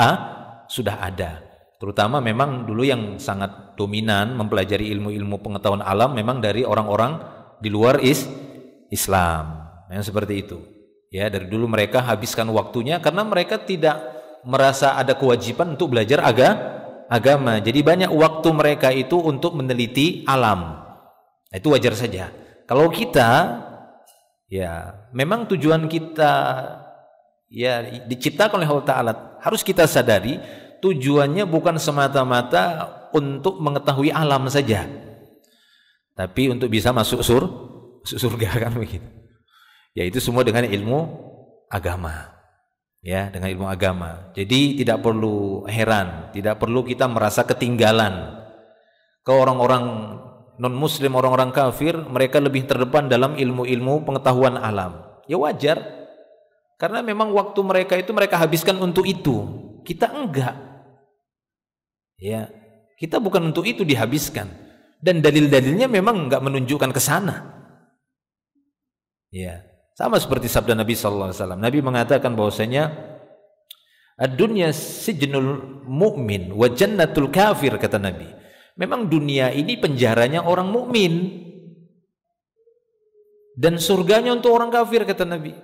S1: ada. Terutama memang dulu yang sangat dominan mempelajari ilmu-ilmu pengetahuan alam memang dari orang-orang di luar Islam. Yang seperti itu. Ya, dari dulu mereka habiskan waktunya karena mereka tidak merasa ada kewajiban untuk belajar agama. Jadi banyak waktu mereka itu untuk meneliti alam. Itu wajar saja. Kalau kita, ya memang tujuan kita ya diciptakan oleh Allah Ta'ala, harus kita sadari tujuannya bukan semata-mata untuk mengetahui alam saja, tapi untuk bisa masuk surga, kan begitu. Ya itu semua dengan ilmu agama. Ya, dengan ilmu agama. Jadi tidak perlu heran, tidak perlu kita merasa ketinggalan. Ke orang-orang non-muslim, orang-orang kafir, mereka lebih terdepan dalam ilmu-ilmu pengetahuan alam. Ya wajar. Karena memang waktu mereka itu mereka habiskan untuk itu. Kita enggak. Ya, kita bukan untuk itu dihabiskan. Dan dalil-dalilnya memang enggak menunjukkan ke sana. Ya, sama seperti sabda Nabi sallallahu alaihi wasallam. Nabi mengatakan bahwasanya ad-dunya sijnul mu'min wa jannatul kafir, kata Nabi. Memang dunia ini penjaranya orang mukmin dan surganya untuk orang kafir, kata Nabi.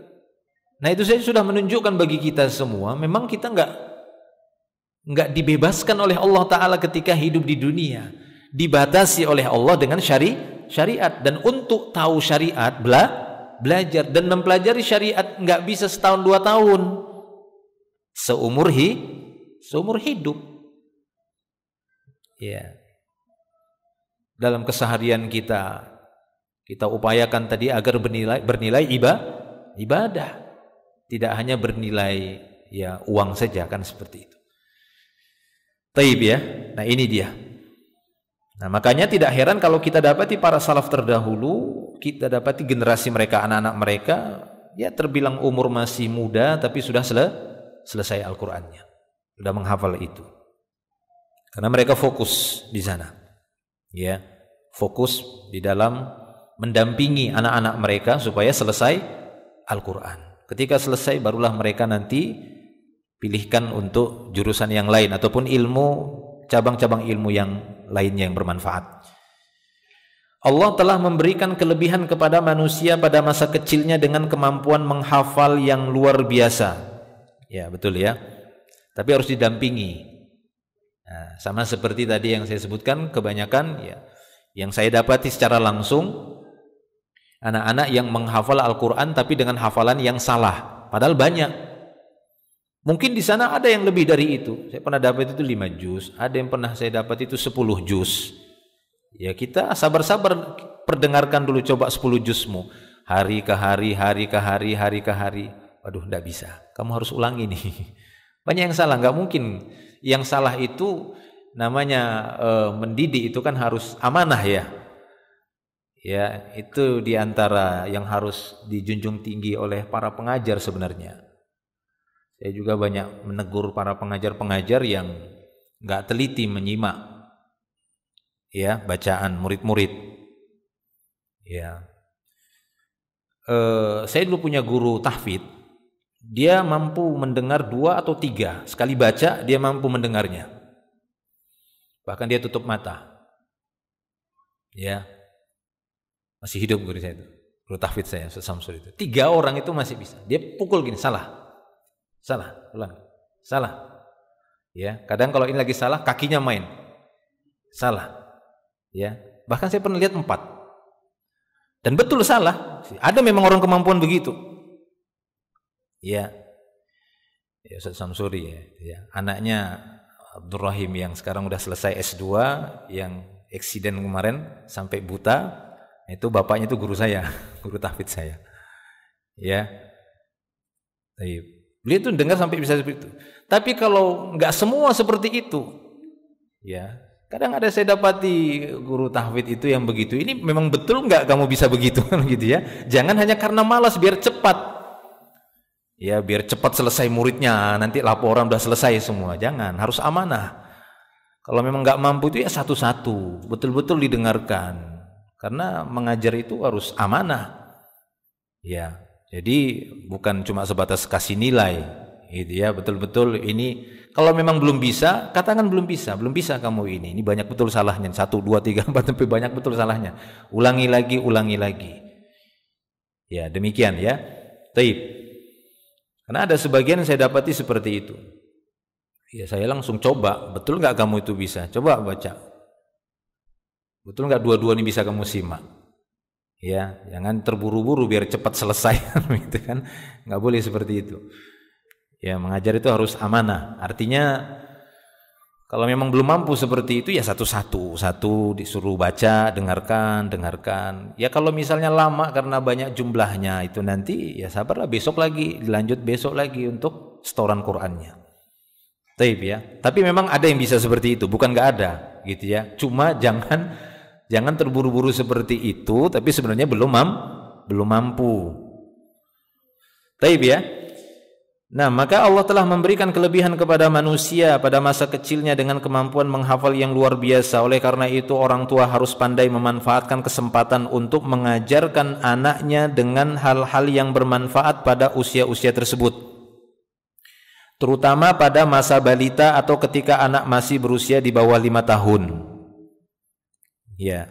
S1: Nah, itu saja sudah menunjukkan bagi kita semua memang kita enggak dibebaskan oleh Allah Ta'ala ketika hidup di dunia, dibatasi oleh Allah dengan syariat. Dan untuk tahu syariat belajar dan mempelajari syariat enggak bisa setahun 2 tahun, seumur hidup. Ya, dalam keseharian kita upayakan tadi agar bernilai ibadah, tidak hanya bernilai ya uang saja, kan seperti itu. Taib ya. Nah, ini dia. Nah, makanya tidak heran kalau kita dapati para salaf terdahulu, kita dapati generasi mereka, anak-anak mereka ya terbilang umur masih muda tapi sudah selesai Al-Qur'annya. Sudah menghafal itu. Karena mereka fokus di sana. Ya, fokus di dalam mendampingi anak-anak mereka supaya selesai Al-Qur'an. Ketika selesai barulah mereka nanti pilihkan untuk jurusan yang lain ataupun ilmu, cabang-cabang ilmu yang lainnya yang bermanfaat. Allah telah memberikan kelebihan kepada manusia pada masa kecilnya dengan kemampuan menghafal yang luar biasa. Ya, betul ya. Tapi harus didampingi. Nah, sama seperti tadi yang saya sebutkan, kebanyakan ya yang saya dapati secara langsung anak-anak yang menghafal Al-Qur'an tapi dengan hafalan yang salah, padahal banyak. Mungkin di sana ada yang lebih dari itu. Saya pernah dapat itu 5 juz, ada yang pernah saya dapat itu 10 juz. Ya, kita sabar-sabar perdengarkan dulu, coba 10 juzmu. Hari ke hari, hari ke hari, hari ke hari. Waduh, enggak bisa. Kamu harus ulangi nih. Banyak yang salah, enggak mungkin. Yang salah itu namanya mendidik itu kan harus amanah ya. Ya, itu diantara yang harus dijunjung tinggi oleh para pengajar sebenarnya. Saya juga banyak menegur para pengajar-pengajar yang enggak teliti menyimak ya bacaan murid-murid. Ya. Saya dulu punya guru tahfidz. Dia mampu mendengar 2 atau 3 sekali baca, dia mampu mendengarnya. Bahkan dia tutup mata. Ya. Masih hidup guru saya itu. Guru tahfidz saya, Ustaz Samsul itu. 3 orang itu masih bisa. Dia pukul gini, salah. Salah, ulang. Salah. Ya, kadang kalau ini lagi salah, kakinya main. Salah. Ya. Bahkan saya pernah lihat 4. Dan betul salah. Ada memang orang kemampuan begitu. Ya. Ya, Ustaz Samsuri ya. Anaknya Abdul Rahim yang sekarang udah selesai S2, yang eksiden kemarin sampai buta, itu bapaknya itu guru saya, guru tahfidz saya. Ya. Beliau itu dengar sampai bisa seperti itu. Tapi kalau enggak semua seperti itu, ya. Kadang ada saya dapati guru tahfidz itu yang begitu. Ini memang betul enggak kamu bisa begitu kan gitu ya. Jangan hanya karena malas biar cepat. Ya, biar cepat selesai muridnya, nanti laporan udah selesai semua. Jangan, harus amanah. Kalau memang nggak mampu itu ya satu-satu, betul-betul didengarkan. Karena mengajar itu harus amanah. Ya, jadi bukan cuma sebatas kasih nilai, gitu ya. Betul-betul ini kalau memang belum bisa, katakan belum bisa kamu ini banyak betul salahnya. 1, 2, 3, 4 sampai banyak betul salahnya. Ulangi lagi. Ya, demikian ya. Taib. Karena ada sebagian saya dapati seperti itu. Ya, saya langsung coba, betul nggak kamu itu bisa? Coba baca. Betul nggak dua-dua ini bisa kamu simak? Ya, jangan terburu-buru biar cepat selesai, gitu kan? Nggak boleh seperti itu. Ya, mengajar itu harus amanah. Artinya kalau memang belum mampu seperti itu ya satu disuruh baca, dengarkan. Ya kalau misalnya lama karena banyak jumlahnya itu nanti ya sabarlah besok lagi, dilanjut besok lagi untuk setoran Qur'annya. Taib ya. Tapi memang ada yang bisa seperti itu, bukan nggak ada, gitu ya. Cuma jangan terburu-buru seperti itu, tapi sebenarnya belum mampu. Taib ya. Nah, maka Allah telah memberikan kelebihan kepada manusia pada masa kecilnya dengan kemampuan menghafal yang luar biasa. Oleh karena itu orang tua harus pandai memanfaatkan kesempatan untuk mengajarkan anaknya dengan hal-hal yang bermanfaat pada usia-usia tersebut, terutama pada masa balita atau ketika anak masih berusia di bawah 5 tahun. Ya.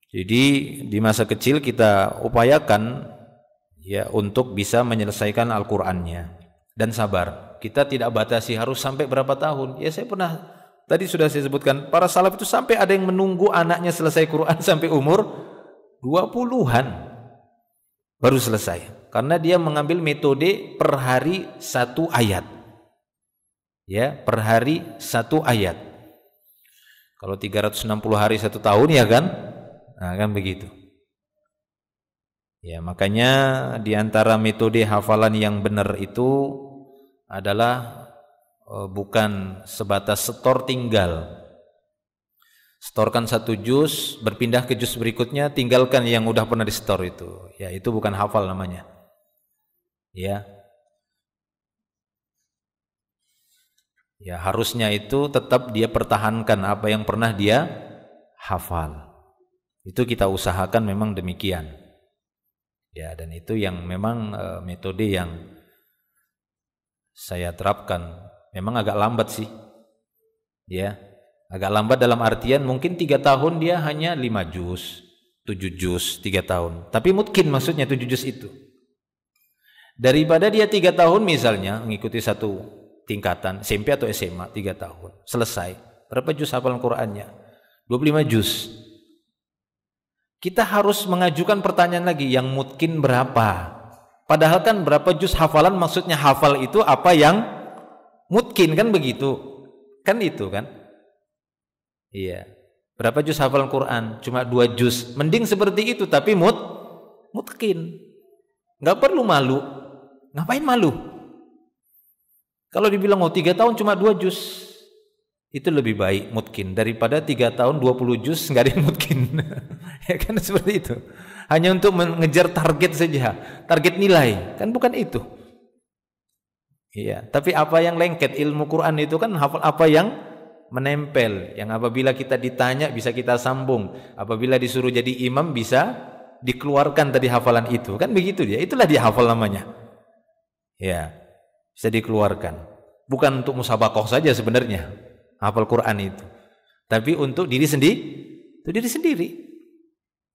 S1: Jadi di masa kecil kita upayakan ya untuk bisa menyelesaikan Al-Qur'annya dan sabar. Kita tidak batasi harus sampai berapa tahun. Ya saya pernah tadi sudah saya sebutkan, para salaf itu sampai ada yang menunggu anaknya selesai Quran sampai umur 20-an baru selesai. Karena dia mengambil metode per hari 1 ayat. Ya, per hari 1 ayat. Kalau 360 hari 1 tahun ya kan? Nah, kan begitu. Ya, makanya di antara metode hafalan yang benar itu adalah bukan sebatas setor tinggal. Setorkan 1 juz, berpindah ke juz berikutnya, tinggalkan yang udah pernah disetor itu. Ya, itu bukan hafal namanya. Ya. Ya, harusnya itu tetap dia pertahankan apa yang pernah dia hafal. Itu kita usahakan memang demikian. Ya, dan itu yang memang metode yang saya terapkan. Memang agak lambat sih. Ya, agak lambat dalam artian mungkin 3 tahun dia hanya 5 juz, 7 juz 3 tahun. Tapi mungkin maksudnya 7 juz itu. Daripada dia 3 tahun misalnya mengikuti satu tingkatan SMP atau SMA 3 tahun, selesai. Berapa juz hafalan Qur'annya? 25 juz. Kita harus mengajukan pertanyaan lagi, yang mungkin berapa? Padahal kan berapa juz hafalan maksudnya hafal itu apa yang mungkin, kan begitu? Kan itu kan? Iya. Berapa juz hafalan Quran? Cuma 2 juz. Mending seperti itu tapi mungkin. Enggak perlu malu. Ngapain malu? Kalau dibilang 3 tahun cuma 2 juz, itu lebih baik mungkin daripada 3 tahun 20 juz enggak ada yang mungkin. Ya kan seperti itu. Hanya untuk mengejar target saja, target nilai, kan bukan itu. Iya, tapi apa yang lengket ilmu Quran itu kan hafal apa yang menempel, yang apabila kita ditanya bisa kita sambung, apabila disuruh jadi imam bisa dikeluarkan tadi hafalan itu, kan begitu dia. Itulah dia hafal namanya. Ya, bisa dikeluarkan. Bukan untuk musabaqah saja sebenarnya hafal Quran itu, tapi untuk diri sendiri.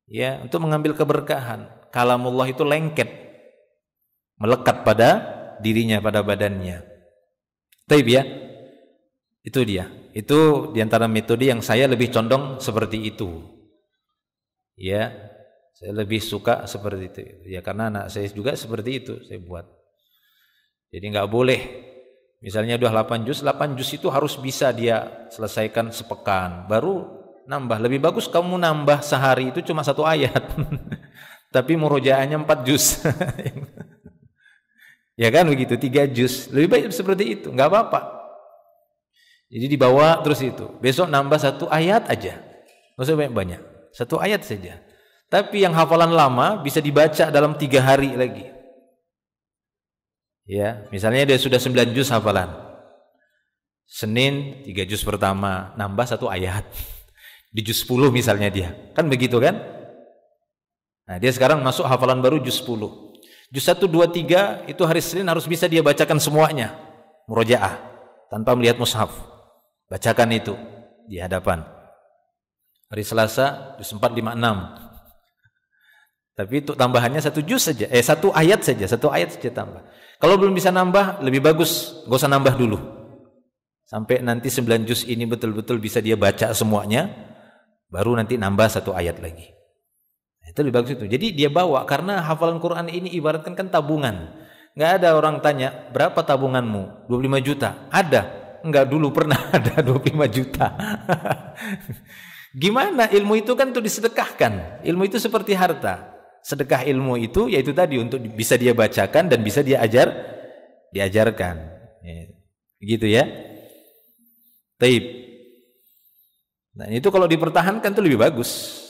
S1: Ya, untuk mengambil keberkahan. Kalamullah itu lengket, melekat pada dirinya, pada badannya. Taib ya. Itu dia. Itu diantara metode yang saya lebih condong seperti itu. Ya, saya lebih suka seperti itu. Ya karena anak saya juga seperti itu saya buat. Jadi enggak boleh misalnya udah 8 juz itu harus bisa dia selesaikan sepekan, baru nambah. Lebih bagus kamu nambah sehari itu cuma 1 ayat. Tapi murojaahnya 4 juz. Ya kan begitu, 3 juz. Lebih baik seperti itu, enggak apa-apa. Jadi dibawa terus itu. Besok nambah 1 ayat aja. Enggak usah banyak-banyak. 1 ayat saja. Tapi yang hafalan lama bisa dibaca dalam 3 hari lagi. Ya, misalnya dia sudah 9 juz hafalan. Senin 3 juz pertama, nambah 1 ayat. Di juz 10 misalnya dia. Kan begitu kan? Nah, dia sekarang masuk hafalan baru juz 10. Juz 1, 2, 3 itu hari Senin harus bisa dia bacakan semuanya. Murojaah tanpa melihat mushaf. Bacakan itu di hadapan. Hari Selasa juz 4, 5, 6. Tapi itu tambahannya 1 juz saja. 1 ayat saja, 1 ayat saja tambah. Kalau belum bisa nambah, lebih bagus gak usah nambah dulu. Sampai nanti 9 juz ini betul-betul bisa dia baca semuanya, baru nanti nambah 1 ayat lagi. Itu lebih bagus itu. Jadi dia bawa, karena hafalan Quran ini ibaratkan kan tabungan. Nggak ada orang tanya, berapa tabunganmu? 25 juta. Ada? Enggak, dulu pernah ada 25 juta. Gimana? Ilmu itu kan untuk disedekahkan. Ilmu itu seperti harta. Sedekah ilmu itu yaitu tadi untuk bisa dia bacakan dan bisa dia diajarkan. Gitu ya. Taib. Nah, itu kalau dipertahankan itu lebih bagus.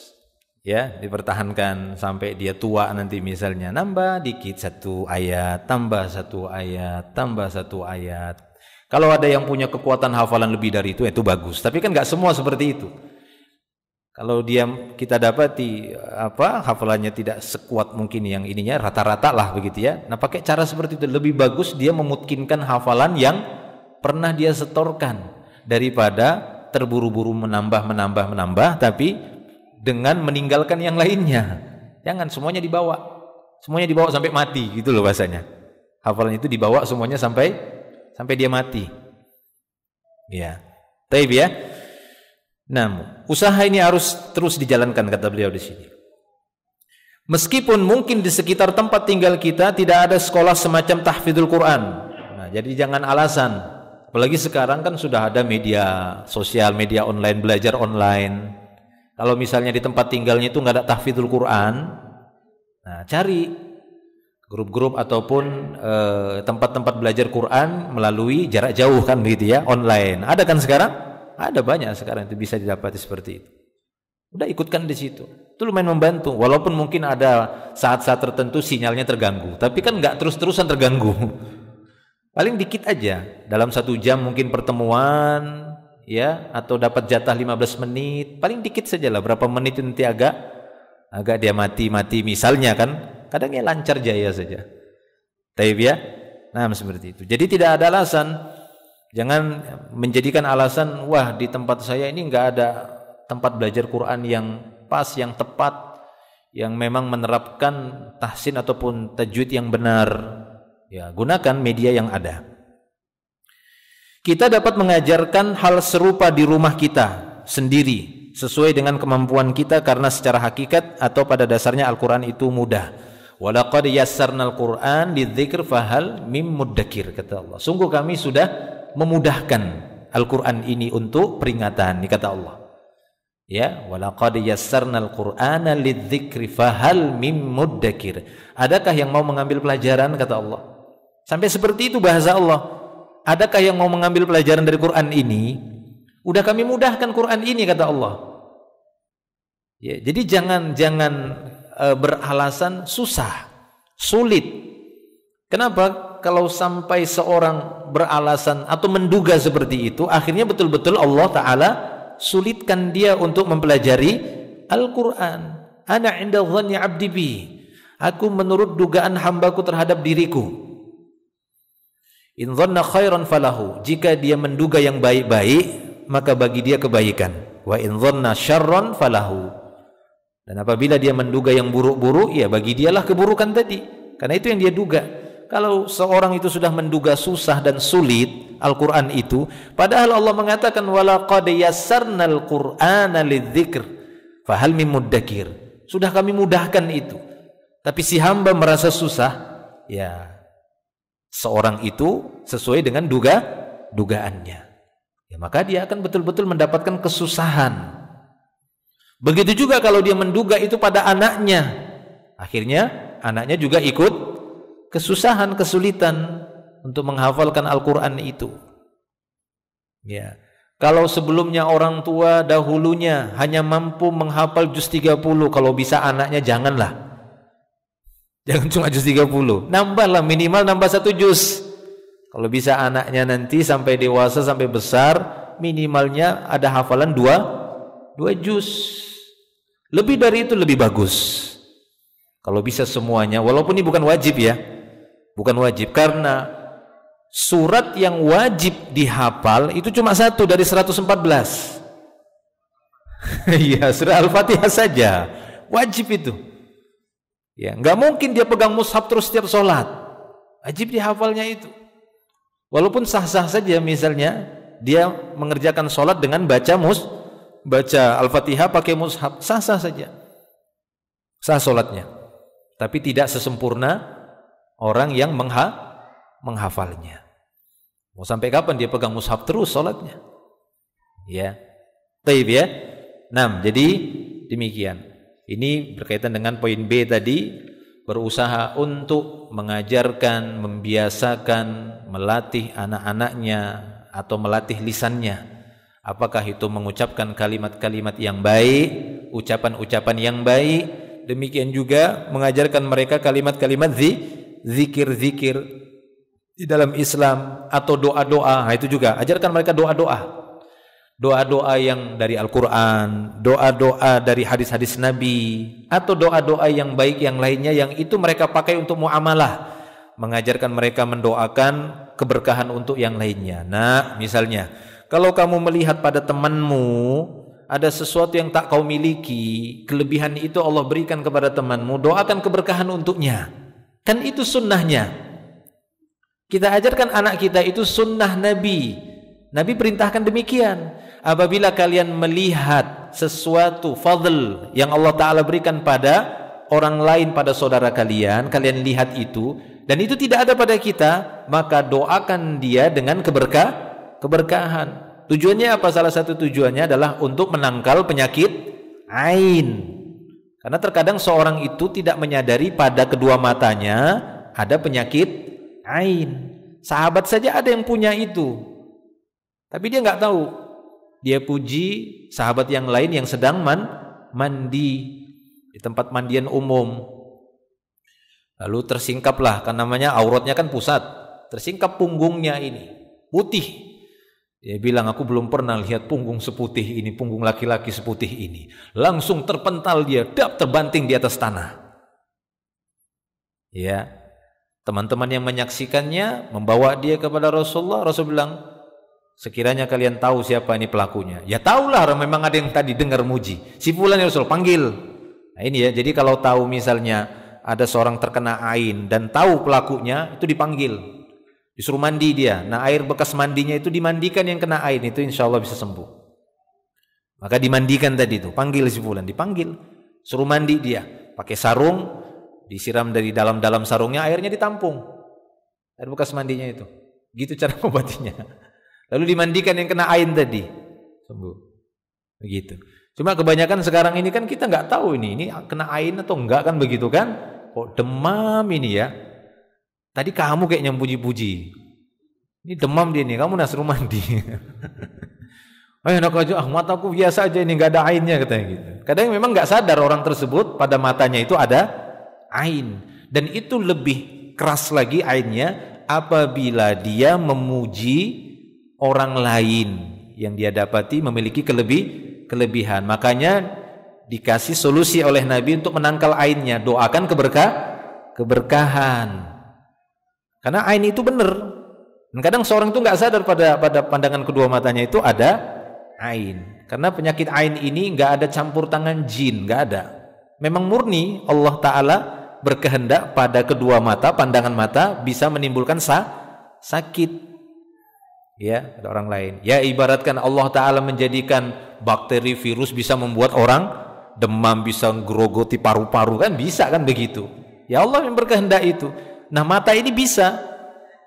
S1: Ya, dipertahankan sampai dia tua nanti misalnya, nambah dikit 1 ayat, tambah 1 ayat, tambah 1 ayat. Kalau ada yang punya kekuatan hafalan lebih dari itu bagus. Tapi kan nggak semua seperti itu. Kalau kita dapati hafalannya tidak sekuat mungkin yang ininya, rata-rata lah begitu ya. Nah, pakai cara seperti itu lebih bagus dia memutkinkan hafalan yang pernah dia setorkan daripada terburu-buru menambah tapi dengan meninggalkan yang lainnya. Jangan semuanya dibawa. Semuanya dibawa sampai mati gitu loh bahasanya. Hafalan itu dibawa semuanya sampai dia mati. Ya. Taib ya. Nah, usaha ini harus terus dijalankan kata beliau di sini. Meskipun mungkin di sekitar tempat tinggal kita tidak ada sekolah semacam tahfidzul Quran. Nah, jadi jangan alasan. Apalagi sekarang kan sudah ada media sosial, media online, belajar online. Kalau misalnya di tempat tinggalnya itu nggak ada tahfidzul Quran, nah cari grup-grup ataupun tempat-tempat belajar Quran melalui jarak jauh kan begitu ya, online. Ada kan sekarang? Ada banyak sekarang itu bisa didapati seperti itu. Udah ikutkan di situ. Itu lumayan membantu. Walaupun mungkin ada saat-saat tertentu sinyalnya terganggu, tapi kan nggak terus-terusan terganggu. Paling dikit aja. Dalam 1 jam mungkin pertemuan. Ya, atau dapat jatah 15 menit, paling dikit saja lah, berapa menit itu nanti agak dia mati misalnya kan, kadang ya lancar jaya saja. Taib ya. Nah, seperti itu. Jadi tidak ada alasan, jangan menjadikan alasan, wah di tempat saya ini enggak ada tempat belajar Quran yang pas, yang tepat, yang memang menerapkan tahsin ataupun tajwid yang benar. Ya, gunakan media yang ada. Kita dapat mengajarkan hal serupa di rumah kita sendiri sesuai dengan kemampuan kita karena secara hakikat atau pada dasarnya Al-Quran itu mudah. Walaqad yassarnal Quran lidzikr fahal mim muddakir, kata Allah. Sungguh kami sudah memudahkan Al-Quran ini untuk peringatan, kata Allah. Ya, walaqad yassarnal Qur'ana lidzikri fahal mim muddakir. Adakah yang mau mengambil pelajaran, kata Allah. Sampai seperti itu bahasa Allah. Adakah yang mau mengambil pelajaran dari Quran ini? Udah kami mudahkan Quran ini, kata Allah. Ya, jadi jangan beralasan susah, sulit. Kenapa? Kalau sampai seorang beralasan atau menduga seperti itu, akhirnya betul-betul Allah Ta'ala sulitkan dia untuk mempelajari Al-Quran. Ana inda dhanni abdi bi. Aku menurut dugaan hambaku terhadap diriku. In dhanna khairan falahu. Jika dia menduga yang baik-baik, maka bagi dia kebaikan. Wa in dhanna syarran falahu. Dan apabila dia menduga yang buruk-buruk, ya bagi dialah keburukan tadi. Karena itu yang dia duga. Kalau seorang itu sudah menduga susah dan sulit Al-Quran itu, padahal Allah mengatakan walaqad yassarnal Qur'ana lidzikr fahal mim muddakir. Sudah kami mudahkan itu. Tapi si hamba merasa susah, ya seorang itu sesuai dengan dugaannya, ya maka dia akan betul-betul mendapatkan kesusahan. Begitu juga kalau dia menduga itu pada anaknya, akhirnya anaknya juga ikut kesusahan, kesulitan untuk menghafalkan Al-Quran itu. Ya, kalau sebelumnya orang tua dahulunya hanya mampu menghafal juz 30, kalau bisa anaknya janganlah. Jangan cuma juz 30, nambahlah, minimal nambah 1 juz. Kalau bisa anaknya nanti sampai dewasa, sampai besar, minimalnya ada hafalan dua juz. Lebih dari itu lebih bagus. Kalau bisa semuanya, walaupun ini bukan wajib ya. Bukan wajib, karena surat yang wajib dihafal itu cuma 1 dari 114. Iya, surah Al-Fatihah saja. Wajib itu. Ya, nggak mungkin dia pegang mushaf terus setiap sholat. Wajib dihafalnya itu. Walaupun sah-sah saja, misalnya dia mengerjakan sholat dengan baca Al-Fatihah pakai mushaf, sah-sah saja, sah sholatnya. Tapi tidak sesempurna orang yang menghafalnya. Mau sampai kapan dia pegang mushaf terus sholatnya? Ya, taib ya. 6. Jadi demikian. Ini berkaitan dengan poin B tadi. Berusaha untuk mengajarkan, membiasakan, melatih anak-anaknya atau melatih lisannya. Apakah itu mengucapkan kalimat-kalimat yang baik, ucapan-ucapan yang baik. Demikian juga mengajarkan mereka kalimat-kalimat zikir-zikir di dalam Islam atau doa-doa. Nah, itu juga ajarkan mereka doa-doa. Doa-doa yang dari Al-Quran, doa-doa dari hadis-hadis Nabi, atau doa-doa yang baik yang lainnya yang itu mereka pakai untuk muamalah, mengajarkan mereka mendoakan keberkahan untuk yang lainnya. Nah, misalnya kalau kamu melihat pada temanmu ada sesuatu yang tak kau miliki, kelebihan itu Allah berikan kepada temanmu, doakan keberkahan untuknya. Kan itu sunnahnya. Kita ajarkan anak kita, itu sunnah Nabi. Nabi perintahkan demikian. Apabila kalian melihat sesuatu fadl yang Allah Ta'ala berikan pada orang lain, pada saudara kalian, kalian lihat itu, dan itu tidak ada pada kita, maka doakan dia dengan keberkahan. Tujuannya apa? Salah satu tujuannya adalah untuk menangkal penyakit ain. Karena terkadang seorang itu tidak menyadari pada kedua matanya ada penyakit ain. Sahabat saja ada yang punya itu, tapi dia nggak tahu. Dia puji sahabat yang lain yang sedang mandi di tempat mandian umum. Lalu tersingkaplah, kan namanya auratnya kan pusat, tersingkap punggungnya ini putih. Dia bilang, aku belum pernah lihat punggung seputih ini, punggung laki-laki seputih ini. Langsung terpental dia, terbanting di atas tanah. Ya, teman-teman yang menyaksikannya membawa dia kepada Rasulullah. Rasul bilang, sekiranya kalian tahu siapa ini pelakunya. Ya tahulah, memang ada yang tadi dengar muji. Si fulan ya Rasul, panggil. Nah ini ya, jadi kalau tahu misalnya ada seorang terkena ain dan tahu pelakunya, itu dipanggil. Disuruh mandi dia. Nah air bekas mandinya itu dimandikan yang kena ain, itu insya Allah bisa sembuh. Maka dimandikan tadi itu, panggil si fulan, dipanggil. Suruh mandi dia. Pakai sarung, disiram dari dalam sarungnya, airnya ditampung. Air bekas mandinya itu. Gitu cara mengobatinya. Lalu dimandikan yang kena ain tadi, sembuh. Begitu. Cuma kebanyakan sekarang ini kan kita nggak tahu ini kena ain atau enggak, kan begitu kan? Kok demam ini ya? Tadi kamu kayaknya puji-puji. Ini demam dia nih, kamu suruh mandi. Enak aja, mataku biasa aja ini nggak ada ainnya, katanya gitu. Kadang memang nggak sadar orang tersebut pada matanya itu ada ain, dan itu lebih keras lagi ainnya apabila dia memuji orang lain yang dia dapati memiliki kelebihan. Makanya dikasih solusi oleh Nabi untuk menangkal ainnya, doakan keberkahan. Karena ain itu benar. Dan kadang seorang itu nggak sadar pada pandangan kedua matanya itu ada ain. Karena penyakit ain ini nggak ada campur tangan jin, nggak ada. Memang murni Allah Ta'ala berkehendak pada kedua mata, pandangan mata bisa menimbulkan sakit. Ya, ada orang lain. Ya, ibaratkan Allah Ta'ala menjadikan bakteri, virus bisa membuat orang demam, bisa grogoti paru-paru, kan bisa kan begitu. Ya Allah yang berkehendak itu. Nah mata ini bisa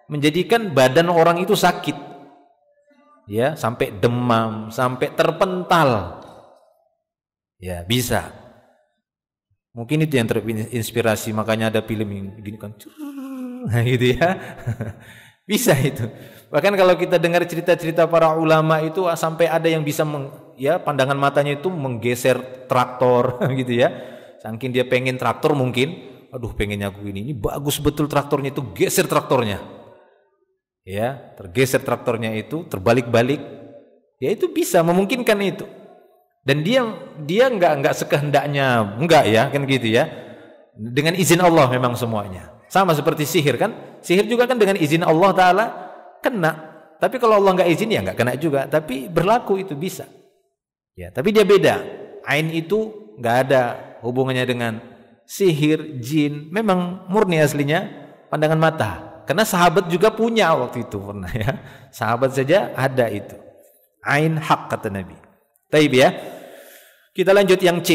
S1: menjadikan badan orang itu sakit. Ya, sampai demam, sampai terpental. Ya, bisa. Mungkin itu yang terinspirasi, makanya ada film yang gini kan. Nah gitu ya. Bisa itu. Bahkan kalau kita dengar cerita-cerita para ulama itu sampai ada yang bisa pandangan matanya itu menggeser traktor gitu ya. Saking dia pengen traktor mungkin, aduh pengennya aku ini bagus betul traktornya, itu geser traktornya. ya, tergeser traktornya itu, terbalik-balik, ya itu bisa memungkinkan itu. Dan dia enggak sekehendaknya, enggak ya, kan gitu ya. Dengan izin Allah memang semuanya. Sama seperti sihir kan? Sihir juga kan dengan izin Allah Ta'ala kena. Tapi kalau Allah enggak izin ya enggak kena juga. Tapi berlaku itu bisa. Ya, tapi dia beda. Ain itu enggak ada hubungannya dengan sihir, jin. Memang murni aslinya pandangan mata. Karena sahabat juga punya waktu itu pernah ya. Sahabat saja ada itu. Ain hak kata Nabi. Taib ya. Kita lanjut yang C.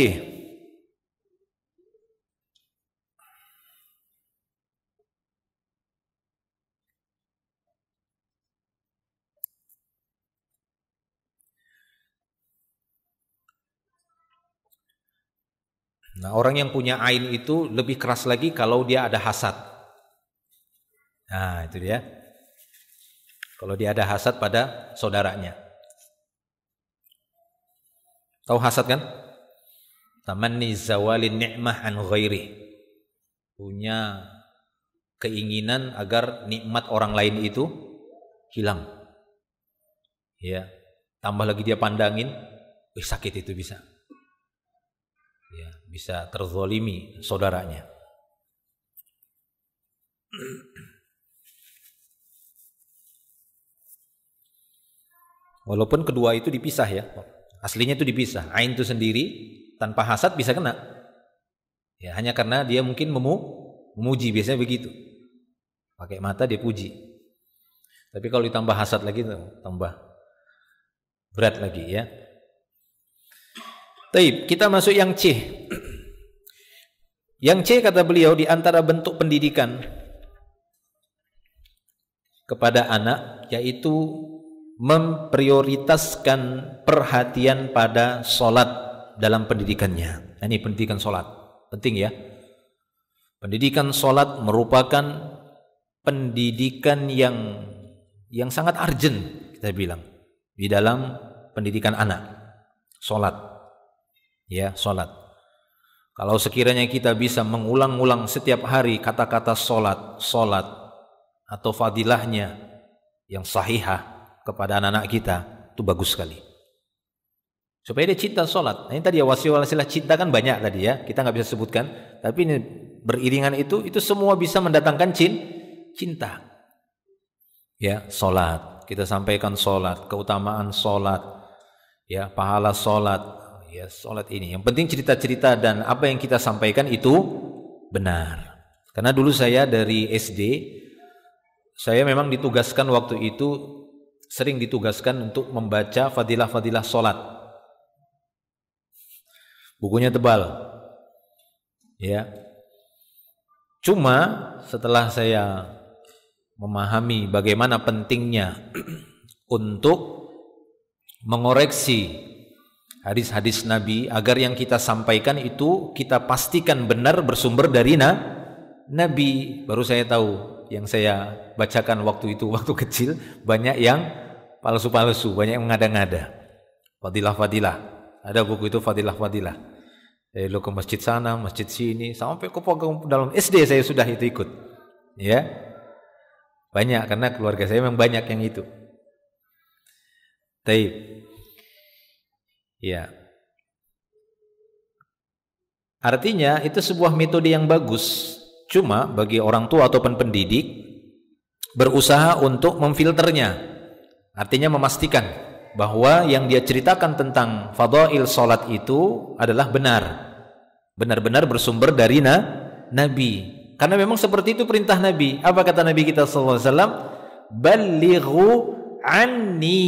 S1: Nah, orang yang punya ain itu lebih keras lagi kalau dia ada hasad. Nah, itu dia. Kalau dia ada hasad pada saudaranya. Tahu hasad kan? Tamanni zawalin ni'mah an ghairi. Punya keinginan agar nikmat orang lain itu hilang. Ya, tambah lagi dia pandangin, sakit itu bisa. Ya, bisa terzolimi saudaranya. Walaupun kedua itu dipisah ya. Aslinya itu dipisah. Ain itu sendiri tanpa hasad bisa kena. Ya, hanya karena dia mungkin memuji, biasanya begitu. Pakai mata dia puji. Tapi kalau ditambah hasad lagi tambah berat lagi ya. Taib, kita masuk yang C. Yang C kata beliau di antara bentuk pendidikan kepada anak yaitu memprioritaskan perhatian pada sholat dalam pendidikannya. Ini pendidikan sholat, penting ya. Pendidikan sholat merupakan pendidikan yang sangat urgent kita bilang di dalam pendidikan anak. Sholat. Ya, sholat. Kalau sekiranya kita bisa mengulang-ulang setiap hari kata-kata sholat atau fadilahnya yang sahihah kepada anak-anak kita, itu bagus sekali. Supaya dia cinta sholat. Nah, ini tadi ya wasilah cinta kan banyak tadi ya, kita nggak bisa sebutkan. Tapi ini beriringan itu semua bisa mendatangkan cinta. Ya, sholat. Kita sampaikan sholat, keutamaan sholat, ya, pahala sholat. Ya, sholat ini. Yang penting cerita-cerita dan apa yang kita sampaikan itu benar. Karena dulu saya dari SD, saya memang ditugaskan waktu itu, sering ditugaskan untuk membaca fadilah-fadilah sholat. Bukunya tebal. Ya. Cuma setelah saya memahami bagaimana pentingnya untuk mengoreksi hadis-hadis Nabi agar yang kita sampaikan itu kita pastikan benar bersumber dari Nabi. Baru saya tahu yang saya bacakan waktu itu, waktu kecil, banyak yang palsu-palsu, banyak yang mengada-ngada. Fadilah-fadilah. Ada buku itu fadilah-fadilah. Lo ke masjid sana, masjid sini, sampai ke dalam SD saya sudah itu ikut. Ya. Banyak karena keluarga saya memang banyak yang itu. Taib. Ya. Artinya itu sebuah metode yang bagus. Cuma bagi orang tua ataupun pendidik berusaha untuk memfilternya. Artinya memastikan bahwa yang dia ceritakan tentang fadail salat itu adalah benar-benar bersumber dari Nabi. Karena memang seperti itu perintah Nabi. Apa kata Nabi kita sallallahu alaihi wasallam? Ballighu anni.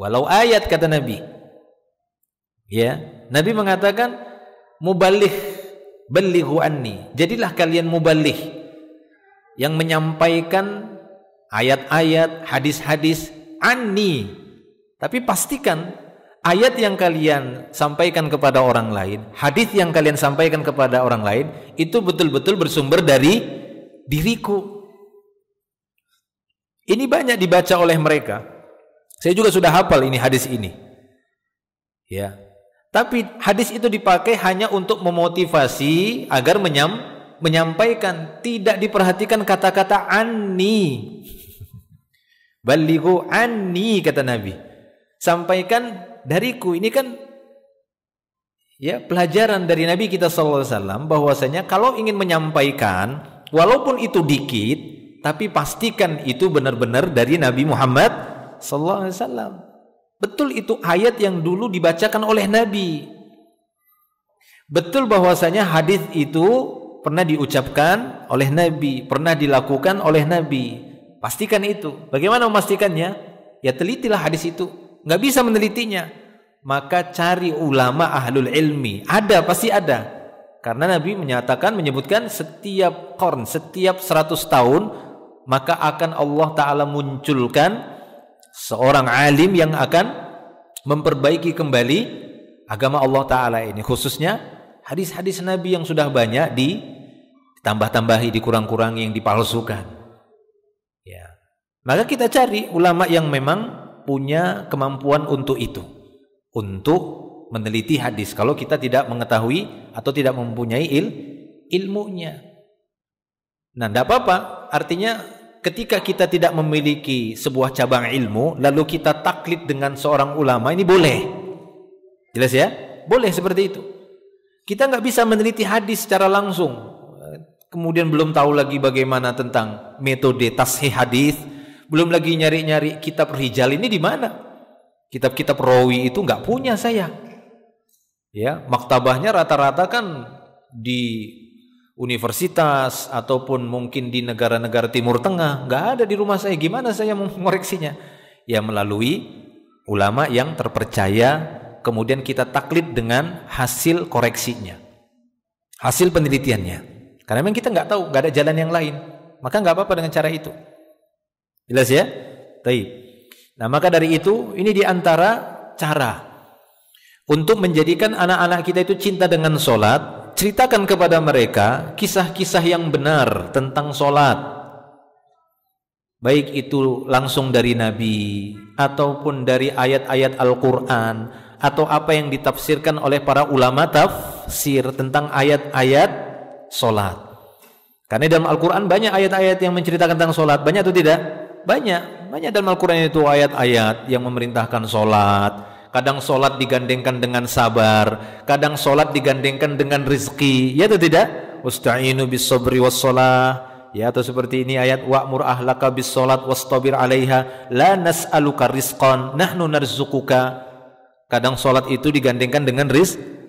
S1: Walau ayat kata Nabi. Ya, Nabi mengatakan muballigh, ballighu anni. Jadilah kalian muballigh yang menyampaikan ayat-ayat, hadis-hadis anni. Tapi pastikan ayat yang kalian sampaikan kepada orang lain, hadis yang kalian sampaikan kepada orang lain itu betul-betul bersumber dari diriku. Ini banyak dibaca oleh mereka. Saya juga sudah hafal ini hadis ini. Ya. Tapi hadis itu dipakai hanya untuk memotivasi agar menyampaikan, tidak diperhatikan kata-kata anni. Balighu anni, kata Nabi. Sampaikan dariku. Ini kan ya pelajaran dari Nabi kita sallallahu alaihi wasallam bahwasanya kalau ingin menyampaikan walaupun itu dikit, tapi pastikan itu benar-benar dari Nabi Muhammad sallallahu alaihi wasallam. Betul itu ayat yang dulu dibacakan oleh Nabi. Betul bahwasanya hadis itu pernah diucapkan oleh Nabi, pernah dilakukan oleh Nabi. Pastikan itu. Bagaimana memastikannya? Ya telitilah hadis itu. Nggak bisa menelitinya, maka cari ulama ahlul ilmi. Ada, pasti ada. Karena Nabi menyebutkan setiap qarn, setiap 100 tahun, maka akan Allah Ta'ala munculkan seorang alim yang akan memperbaiki kembali agama Allah Ta'ala ini. Khususnya hadis-hadis Nabi yang sudah banyak ditambah-tambahi, dikurang-kurangi, yang dipalsukan. Ya. Maka kita cari ulama yang memang punya kemampuan untuk itu, untuk meneliti hadis kalau kita tidak mengetahui atau tidak mempunyai ilmunya. Nah, tidak apa-apa. Artinya ketika kita tidak memiliki sebuah cabang ilmu lalu kita taklid dengan seorang ulama, ini boleh. Jelas ya? Boleh seperti itu. Kita nggak bisa meneliti hadis secara langsung, kemudian belum tahu lagi bagaimana tentang metode tashih hadis, belum lagi nyari-nyari kitab rijal ini di mana. Kitab-kitab rawi itu nggak punya saya. Ya, maktabahnya rata-rata kan di universitas ataupun mungkin di negara-negara Timur Tengah, nggak ada di rumah saya. Gimana saya mengoreksinya? Ya melalui ulama yang terpercaya, kemudian kita taklid dengan hasil koreksinya, hasil penelitiannya. Karena memang kita nggak tahu, nggak ada jalan yang lain, maka nggak apa-apa dengan cara itu. Jelas ya? Baik. Nah, maka dari itu ini diantara cara untuk menjadikan anak-anak kita itu cinta dengan sholat. Ceritakan kepada mereka kisah-kisah yang benar tentang sholat, baik itu langsung dari Nabi ataupun dari ayat-ayat Al-Quran atau apa yang ditafsirkan oleh para ulama tafsir tentang ayat-ayat sholat. Karena dalam Al-Quran banyak ayat-ayat yang menceritakan tentang sholat. Banyak atau tidak? Banyak dalam Al-Quran itu ayat-ayat yang memerintahkan sholat. Kadang sholat digandengkan dengan sabar, kadang sholat digandengkan dengan rizki, ya atau tidak? Wasta'inu bis sabri was sholah, ya, atau seperti ini ayat wa'mur ahlaka bis sholat wastabir alaiha la nas'aluka rizqan nahnu narzukuka. Kadang sholat itu digandengkan dengan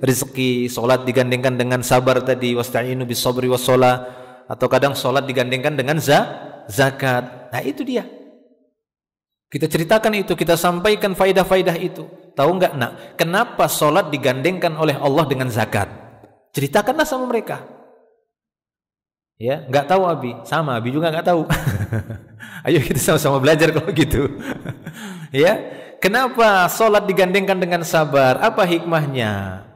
S1: rizki, sholat digandengkan dengan sabar tadi, wasta'inu bis sabri was sholah, atau kadang sholat digandengkan dengan zakat. Nah itu dia. Kita ceritakan itu, kita sampaikan faidah-faidah itu. Tahu enggak nak, kenapa sholat digandengkan oleh Allah dengan zakat? Ceritakanlah sama mereka. Ya, enggak tahu Abi, sama Abi juga enggak tahu. Ayo kita sama-sama belajar kalau gitu. Ya, kenapa sholat digandengkan dengan sabar? Apa hikmahnya?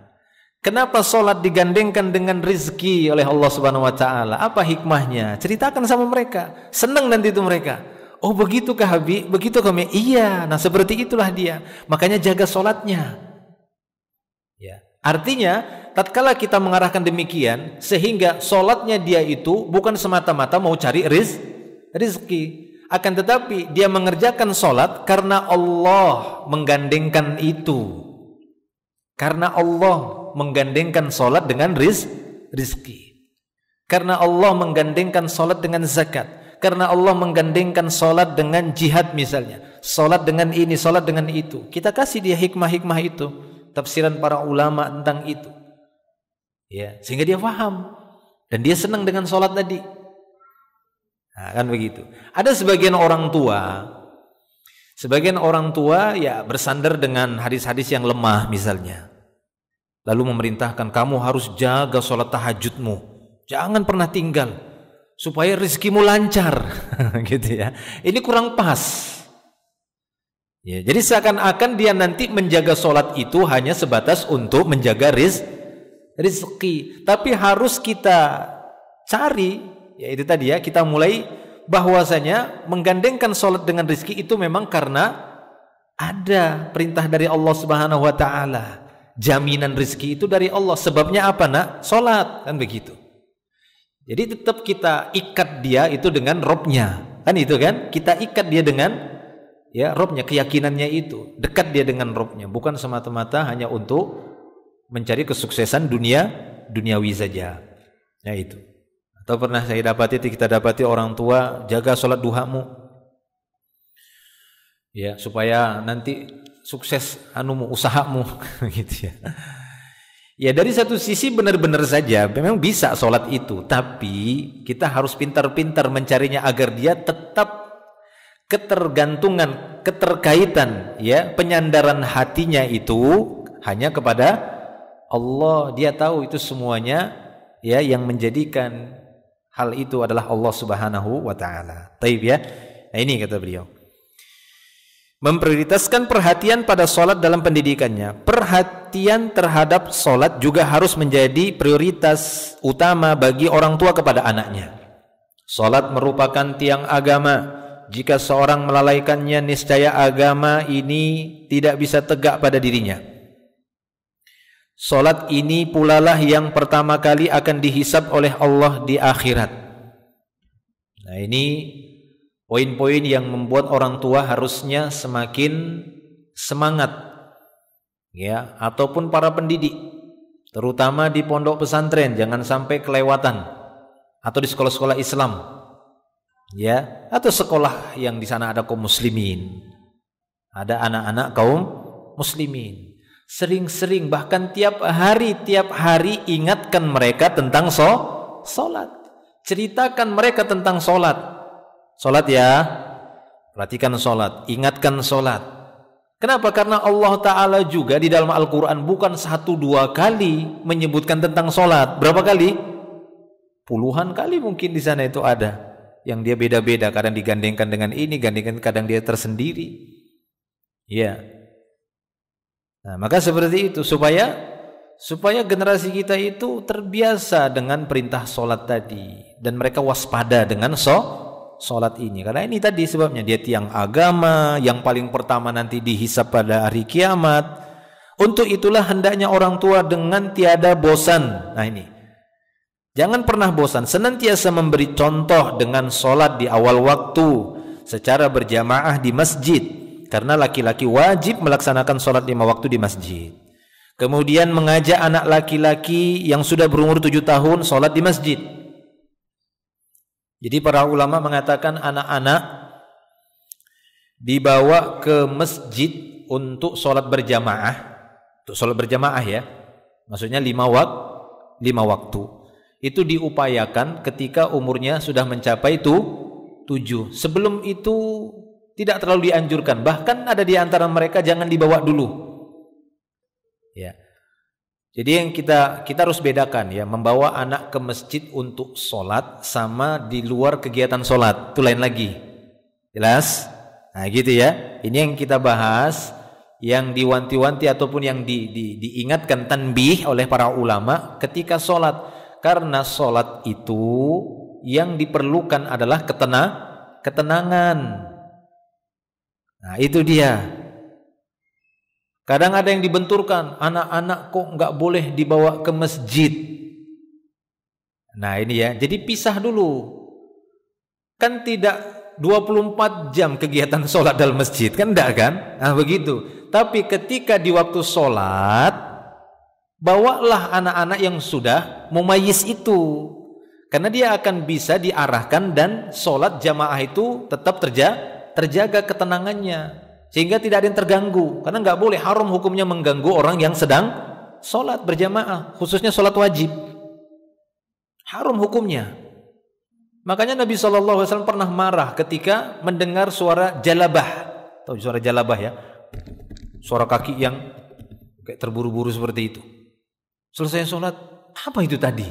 S1: Kenapa sholat digandengkan dengan rizki oleh Allah Subhanahu Wa Taala? Apa hikmahnya? Ceritakan sama mereka. Senang nanti itu mereka. Oh begitukah Habib? Begitu kami? Iya. Nah seperti itulah dia. Makanya jaga sholatnya. Ya. Artinya, tatkala kita mengarahkan demikian, sehingga sholatnya dia itu bukan semata-mata mau cari rizki, akan tetapi dia mengerjakan sholat karena Allah menggandengkan itu. Karena Allah menggandengkan sholat dengan rizki. Karena Allah menggandengkan sholat dengan zakat. Karena Allah menggandengkan sholat dengan jihad misalnya, sholat dengan ini, sholat dengan itu. Kita kasih dia hikmah-hikmah itu, tafsiran para ulama tentang itu, ya, sehingga dia paham dan dia senang dengan sholat tadi. Nah, kan begitu. Ada sebagian orang tua ya bersandar dengan hadis-hadis yang lemah misalnya, lalu memerintahkan kamu harus jaga sholat tahajudmu, jangan pernah tinggal, supaya rezekimu lancar. Gitu ya. Ini kurang pas. Ya, jadi seakan-akan dia nanti menjaga sholat itu hanya sebatas untuk menjaga rezeki. Tapi harus kita cari, ya itu tadi ya, kita mulai bahwasanya menggandengkan sholat dengan rezeki itu memang karena ada perintah dari Allah Subhanahu Wa Taala. Jaminan rezeki itu dari Allah. Sebabnya apa nak? Sholat, kan begitu. Jadi tetap kita ikat dia itu dengan Robnya, kan itu kan? Kita ikat dia dengan ya Robnya, keyakinannya itu dekat dia dengan Robnya, bukan semata-mata hanya untuk mencari kesuksesan duniawi saja. Ya itu. Atau pernah kita dapati orang tua, jaga sholat duhamu, ya supaya nanti sukses usahamu gitu ya. Ya dari satu sisi benar-benar saja memang bisa sholat itu, tapi kita harus pintar-pintar mencarinya agar dia tetap keterkaitan, ya, penyandaran hatinya itu hanya kepada Allah. Dia tahu itu semuanya, ya, yang menjadikan hal itu adalah Allah Subhanahu wa taala. Taib ya. Nah ini kata beliau. Memprioritaskan perhatian pada sholat dalam pendidikannya. Perhatian terhadap sholat juga harus menjadi prioritas utama bagi orang tua kepada anaknya. Sholat merupakan tiang agama. Jika seorang melalaikannya, niscaya agama ini tidak bisa tegak pada dirinya. Sholat ini pula lah yang pertama kali akan dihisab oleh Allah di akhirat. Nah ini poin-poin yang membuat orang tua harusnya semakin semangat, ya, ataupun para pendidik, terutama di pondok pesantren, jangan sampai kelewatan, atau di sekolah-sekolah Islam, ya, atau sekolah yang di sana ada kaum muslimin, ada anak-anak kaum muslimin. Sering-sering, bahkan tiap hari ingatkan mereka tentang sholat, ceritakan mereka tentang sholat. Sholat ya, perhatikan sholat, ingatkan sholat. Kenapa? Karena Allah Ta'ala juga di dalam Al-Quran bukan 1-2 kali menyebutkan tentang sholat. Berapa kali? Puluhan kali mungkin di sana itu ada. Yang dia beda-beda, kadang digandengkan dengan ini, kadang dia tersendiri. Ya. Nah, maka seperti itu supaya generasi kita itu terbiasa dengan perintah sholat tadi, dan mereka waspada dengan sholat ini, karena ini tadi sebabnya dia tiang agama yang paling pertama nanti dihisab pada hari kiamat. Untuk itulah hendaknya orang tua dengan tiada bosan, nah ini, jangan pernah bosan, senantiasa memberi contoh dengan sholat di awal waktu secara berjamaah di masjid, karena laki-laki wajib melaksanakan sholat 5 waktu di masjid. Kemudian mengajak anak laki-laki yang sudah berumur 7 tahun sholat di masjid. Jadi para ulama mengatakan anak-anak dibawa ke masjid untuk sholat berjamaah. Untuk sholat berjamaah ya, maksudnya 5 waktu. Itu diupayakan ketika umurnya sudah mencapai 7. Sebelum itu tidak terlalu dianjurkan. Bahkan ada di antara mereka jangan dibawa dulu. Ya. Jadi yang kita harus bedakan ya, membawa anak ke masjid untuk sholat sama di luar kegiatan sholat, itu lain lagi. Jelas? Nah gitu ya. Ini yang kita bahas, yang diwanti-wanti ataupun yang diingatkan tanbih oleh para ulama ketika sholat. Karena sholat itu yang diperlukan adalah ketenangan. Nah itu dia. Kadang ada yang dibenturkan, anak-anak kok nggak boleh dibawa ke masjid. Nah ini ya, jadi pisah dulu. Kan tidak 24 jam kegiatan sholat dalam masjid, kan enggak kan? Nah begitu. Tapi ketika di waktu sholat, bawalah anak-anak yang sudah mumayyiz itu. Karena dia akan bisa diarahkan dan sholat jamaah itu tetap terjaga ketenangannya. Sehingga tidak ada yang terganggu. Karena nggak boleh, haram hukumnya mengganggu orang yang sedang sholat berjamaah, khususnya sholat wajib. Haram hukumnya. Makanya Nabi SAW pernah marah ketika mendengar suara jalabah. Tahu suara jalabah ya? Suara kaki yang kayak terburu-buru seperti itu. Selesai sholat, apa itu tadi?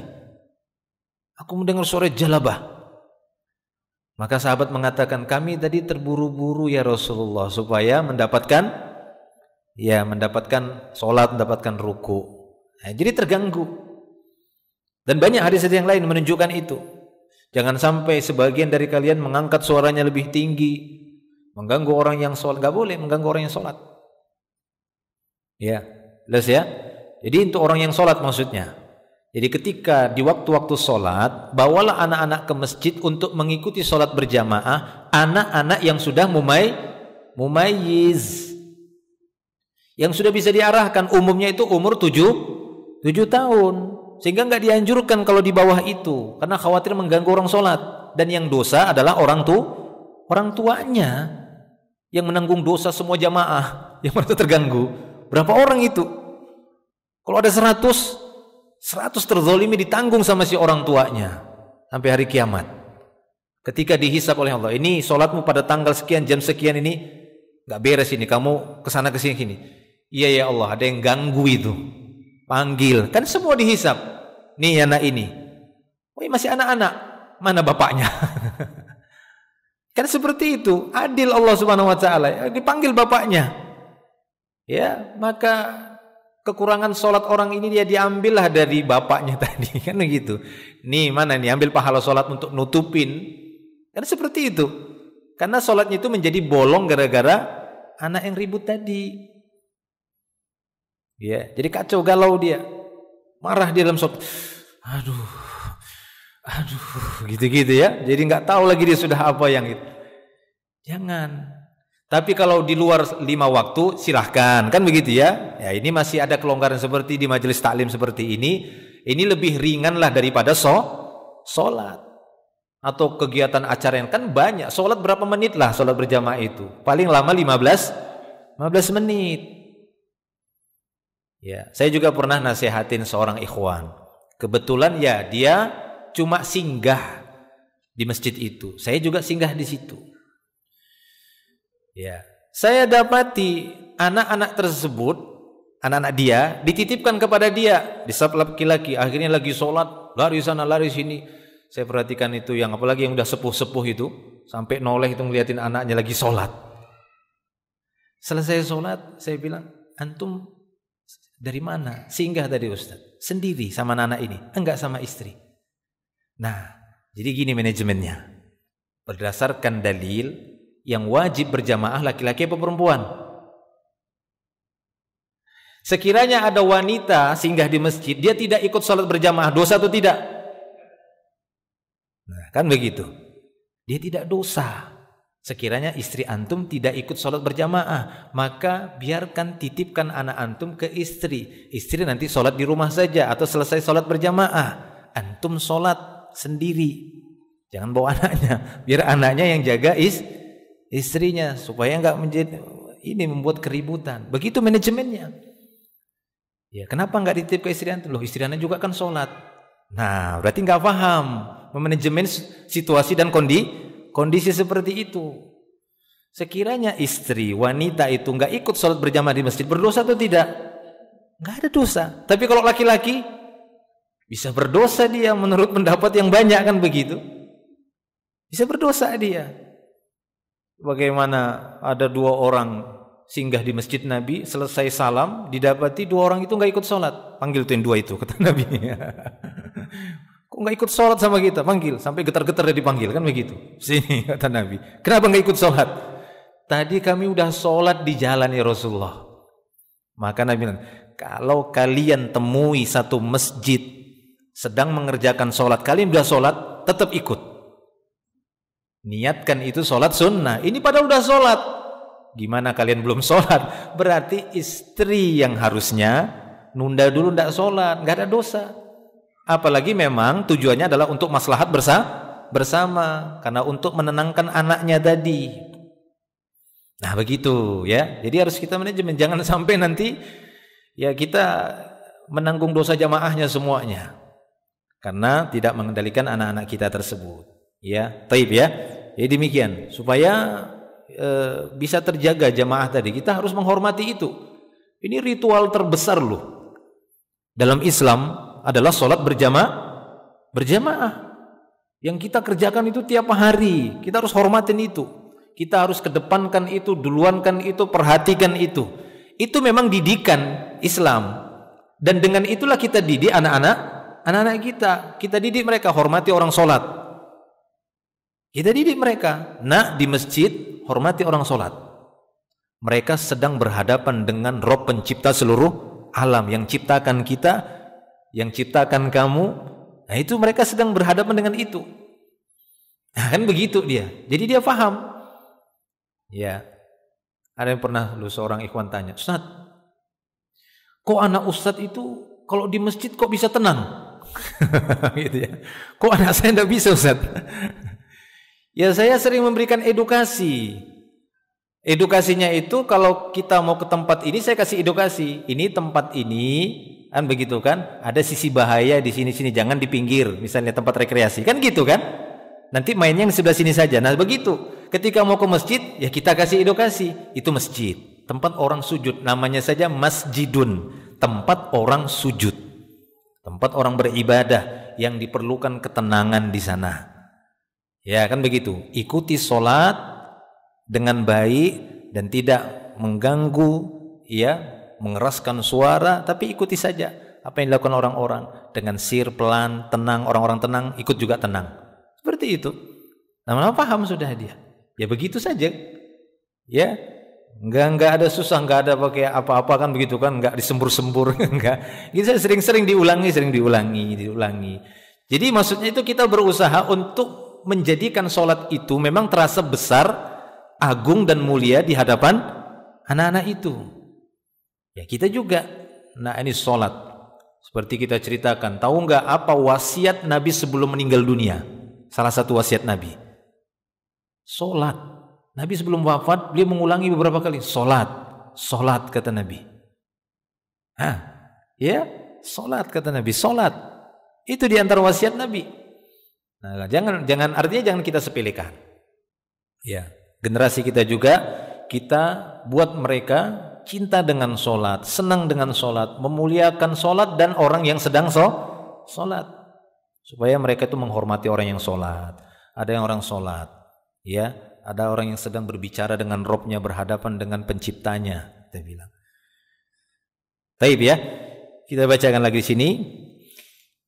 S1: Aku mendengar suara jalabah. Maka sahabat mengatakan, kami tadi terburu-buru ya Rasulullah supaya mendapatkan sholat, mendapatkan ruku. Nah, jadi terganggu. Dan banyak hadis yang lain menunjukkan itu. Jangan sampai sebagian dari kalian mengangkat suaranya lebih tinggi, mengganggu orang yang sholat. Gak boleh mengganggu orang yang sholat. Ya, jelas ya. Jadi untuk orang yang sholat maksudnya. Jadi ketika di waktu-waktu sholat, bawalah anak-anak ke masjid untuk mengikuti sholat berjamaah, anak-anak yang sudah mumayyiz. Yang sudah bisa diarahkan, umumnya itu umur 7 tahun. Sehingga nggak dianjurkan kalau di bawah itu, karena khawatir mengganggu orang sholat. Dan yang dosa adalah orang tuanya yang menanggung dosa semua jamaah yang merasa terganggu. Berapa orang itu? Kalau ada 100 terzolimi ditanggung sama si orang tuanya sampai hari kiamat. Ketika dihisab oleh Allah, ini sholatmu pada tanggal sekian, jam sekian ini nggak beres ini, kamu kesana kesini gini. Iya ya Allah, ada yang ganggu itu. Panggil, kan semua dihisab. Nih anak ini, oh masih anak-anak, mana bapaknya? Kan seperti itu, adil Allah Subhanahu Wa Taala. Dipanggil bapaknya, ya maka kekurangan sholat orang ini dia diambillah dari bapaknya tadi, kan begitu. Nih mana nih, ambil pahala sholat untuk nutupin, kan seperti itu. Karena sholatnya itu menjadi bolong gara-gara anak yang ribut tadi. Ya, jadi kacau galau dia, marah dia dalam sholat, aduh, gitu-gitu ya. Jadi nggak tahu lagi dia sudah apa yang itu. Jangan. Tapi kalau di luar 5 waktu silahkan, kan begitu ya. Ya ini masih ada kelonggaran seperti di majelis taklim seperti ini. Ini lebih ringan lah daripada sholat atau kegiatan acara yang kan banyak. Sholat berapa menit lah sholat berjamaah itu? Paling lama 15 menit. Ya, saya juga pernah nasihatin seorang ikhwan. Kebetulan ya dia cuma singgah di masjid itu. Saya juga singgah di situ. Ya, saya dapati anak-anak tersebut, anak-anak dia dititipkan kepada dia. Di saat laki-laki akhirnya lagi sholat, lari sana lari sini. Saya perhatikan itu yang apalagi yang udah sepuh-sepuh itu, sampai noleh itu ngeliatin anaknya lagi sholat. Selesai sholat, saya bilang, antum dari mana? Singgah tadi Ustaz. Sendiri sama anak ini? Enggak, sama istri. Nah, jadi gini manajemennya. Berdasarkan dalil yang wajib berjamaah laki-laki atau perempuan. Sekiranya ada wanita singgah di masjid, dia tidak ikut sholat berjamaah, dosa atau tidak? Nah, kan begitu. Dia tidak dosa. Sekiranya istri antum tidak ikut sholat berjamaah, maka biarkan titipkan anak antum ke istri. Istri nanti sholat di rumah saja atau selesai sholat berjamaah. Antum sholat sendiri. Jangan bawa anaknya. Biar anaknya yang jaga istrinya. Supaya nggak menjadi ini membuat keributan. Begitu manajemennya. Ya, kenapa nggak dititip ke istri antum? Loh, istri anda juga kan sholat. Nah, berarti nggak paham memanajemen situasi dan kondisi seperti itu. Sekiranya istri wanita itu nggak ikut sholat berjamaah di masjid, berdosa atau tidak? Nggak ada dosa. Tapi kalau laki-laki bisa berdosa dia menurut pendapat yang banyak, kan begitu? Bisa berdosa dia. Bagaimana ada 2 orang singgah di masjid Nabi, selesai salam didapati 2 orang itu nggak ikut sholat. Panggil tuh yang 2 itu, kata Nabi. Kok nggak ikut sholat sama kita? Panggil, sampai getar-getar dia dipanggil, kan begitu. Sini, kata Nabi. Kenapa nggak ikut sholat? Tadi kami udah sholat di jalan ya Rasulullah. Maka Nabi bilang, kalau kalian temui satu masjid sedang mengerjakan sholat, kalian udah sholat, tetap ikut. Niatkan itu sholat sunnah. Ini padahal udah sholat. Gimana kalian belum sholat? Berarti istri yang harusnya nunda dulu ndak sholat, nggak ada dosa. Apalagi memang tujuannya adalah untuk maslahat bersama, karena untuk menenangkan anaknya tadi. Nah begitu ya. Jadi harus kita manajemen, jangan sampai nanti ya kita menanggung dosa jamaahnya semuanya karena tidak mengendalikan anak-anak kita tersebut. Ya, taib ya. Jadi demikian supaya bisa terjaga jamaah tadi. Kita harus menghormati itu. Ini ritual terbesar loh dalam Islam adalah sholat berjamaah yang kita kerjakan itu tiap hari. Kita harus hormatin itu, kita harus kedepankan itu, duluankan itu, perhatikan itu. Itu memang didikan Islam, dan dengan itulah kita didik anak-anak kita. Kita didik mereka hormati orang sholat. Kita didik mereka, nak di masjid hormati orang sholat. Mereka sedang berhadapan dengan Rabb pencipta seluruh alam, yang ciptakan kita, yang ciptakan kamu. Nah itu mereka sedang berhadapan dengan itu. Nah, kan begitu dia. Jadi dia paham. Ya. Ada yang pernah seorang ikhwan tanya, Ustaz, kok anak Ustaz itu kalau di masjid kok bisa tenang? Gitu ya. Kok anak saya tidak bisa, Ustaz? Ya saya sering memberikan edukasi. Edukasinya itu kalau kita mau ke tempat ini saya kasih edukasi. Ini tempat ini kan begitu kan? Ada sisi bahaya di sini-sini, jangan di pinggir. Misalnya tempat rekreasi kan gitu kan? Nanti mainnya di sebelah sini saja. Nah begitu. Ketika mau ke masjid ya kita kasih edukasi. Itu masjid, tempat orang sujud. Namanya saja masjidun, tempat orang sujud, tempat orang beribadah yang diperlukan ketenangan di sana. Ya kan begitu. Ikuti sholat dengan baik dan tidak mengganggu, ya, mengeraskan suara, tapi ikuti saja apa yang dilakukan orang-orang dengan sir, pelan, tenang. Orang-orang tenang, ikut juga tenang. Seperti itu. Nah, paham sudah dia. Ya begitu saja. Ya, enggak ada susah, enggak ada pakai apa-apa kan begitu kan, enggak disembur-sembur, enggak. Kita sering-sering diulangi. Jadi maksudnya itu kita berusaha untuk menjadikan sholat itu memang terasa besar, agung dan mulia di hadapan anak-anak itu. Ya kita juga, nah ini sholat. Seperti kita ceritakan, tahu nggak apa wasiat Nabi sebelum meninggal dunia? Salah satu wasiat Nabi, sholat. Nabi sebelum wafat, beliau mengulangi beberapa kali, sholat kata Nabi. Ya, sholat kata Nabi, sholat. Itu di antara wasiat Nabi. Nah, jangan artinya jangan kita sepelekan. Ya. Generasi kita juga, kita buat mereka cinta dengan sholat, senang dengan sholat, memuliakan sholat dan orang yang sedang sholat. Supaya mereka itu menghormati orang yang sholat. Ada yang orang sholat, ya, ada orang yang sedang berbicara dengan Robnya, berhadapan dengan penciptanya. Kita bilang. Taib ya, kita bacakan lagi di sini.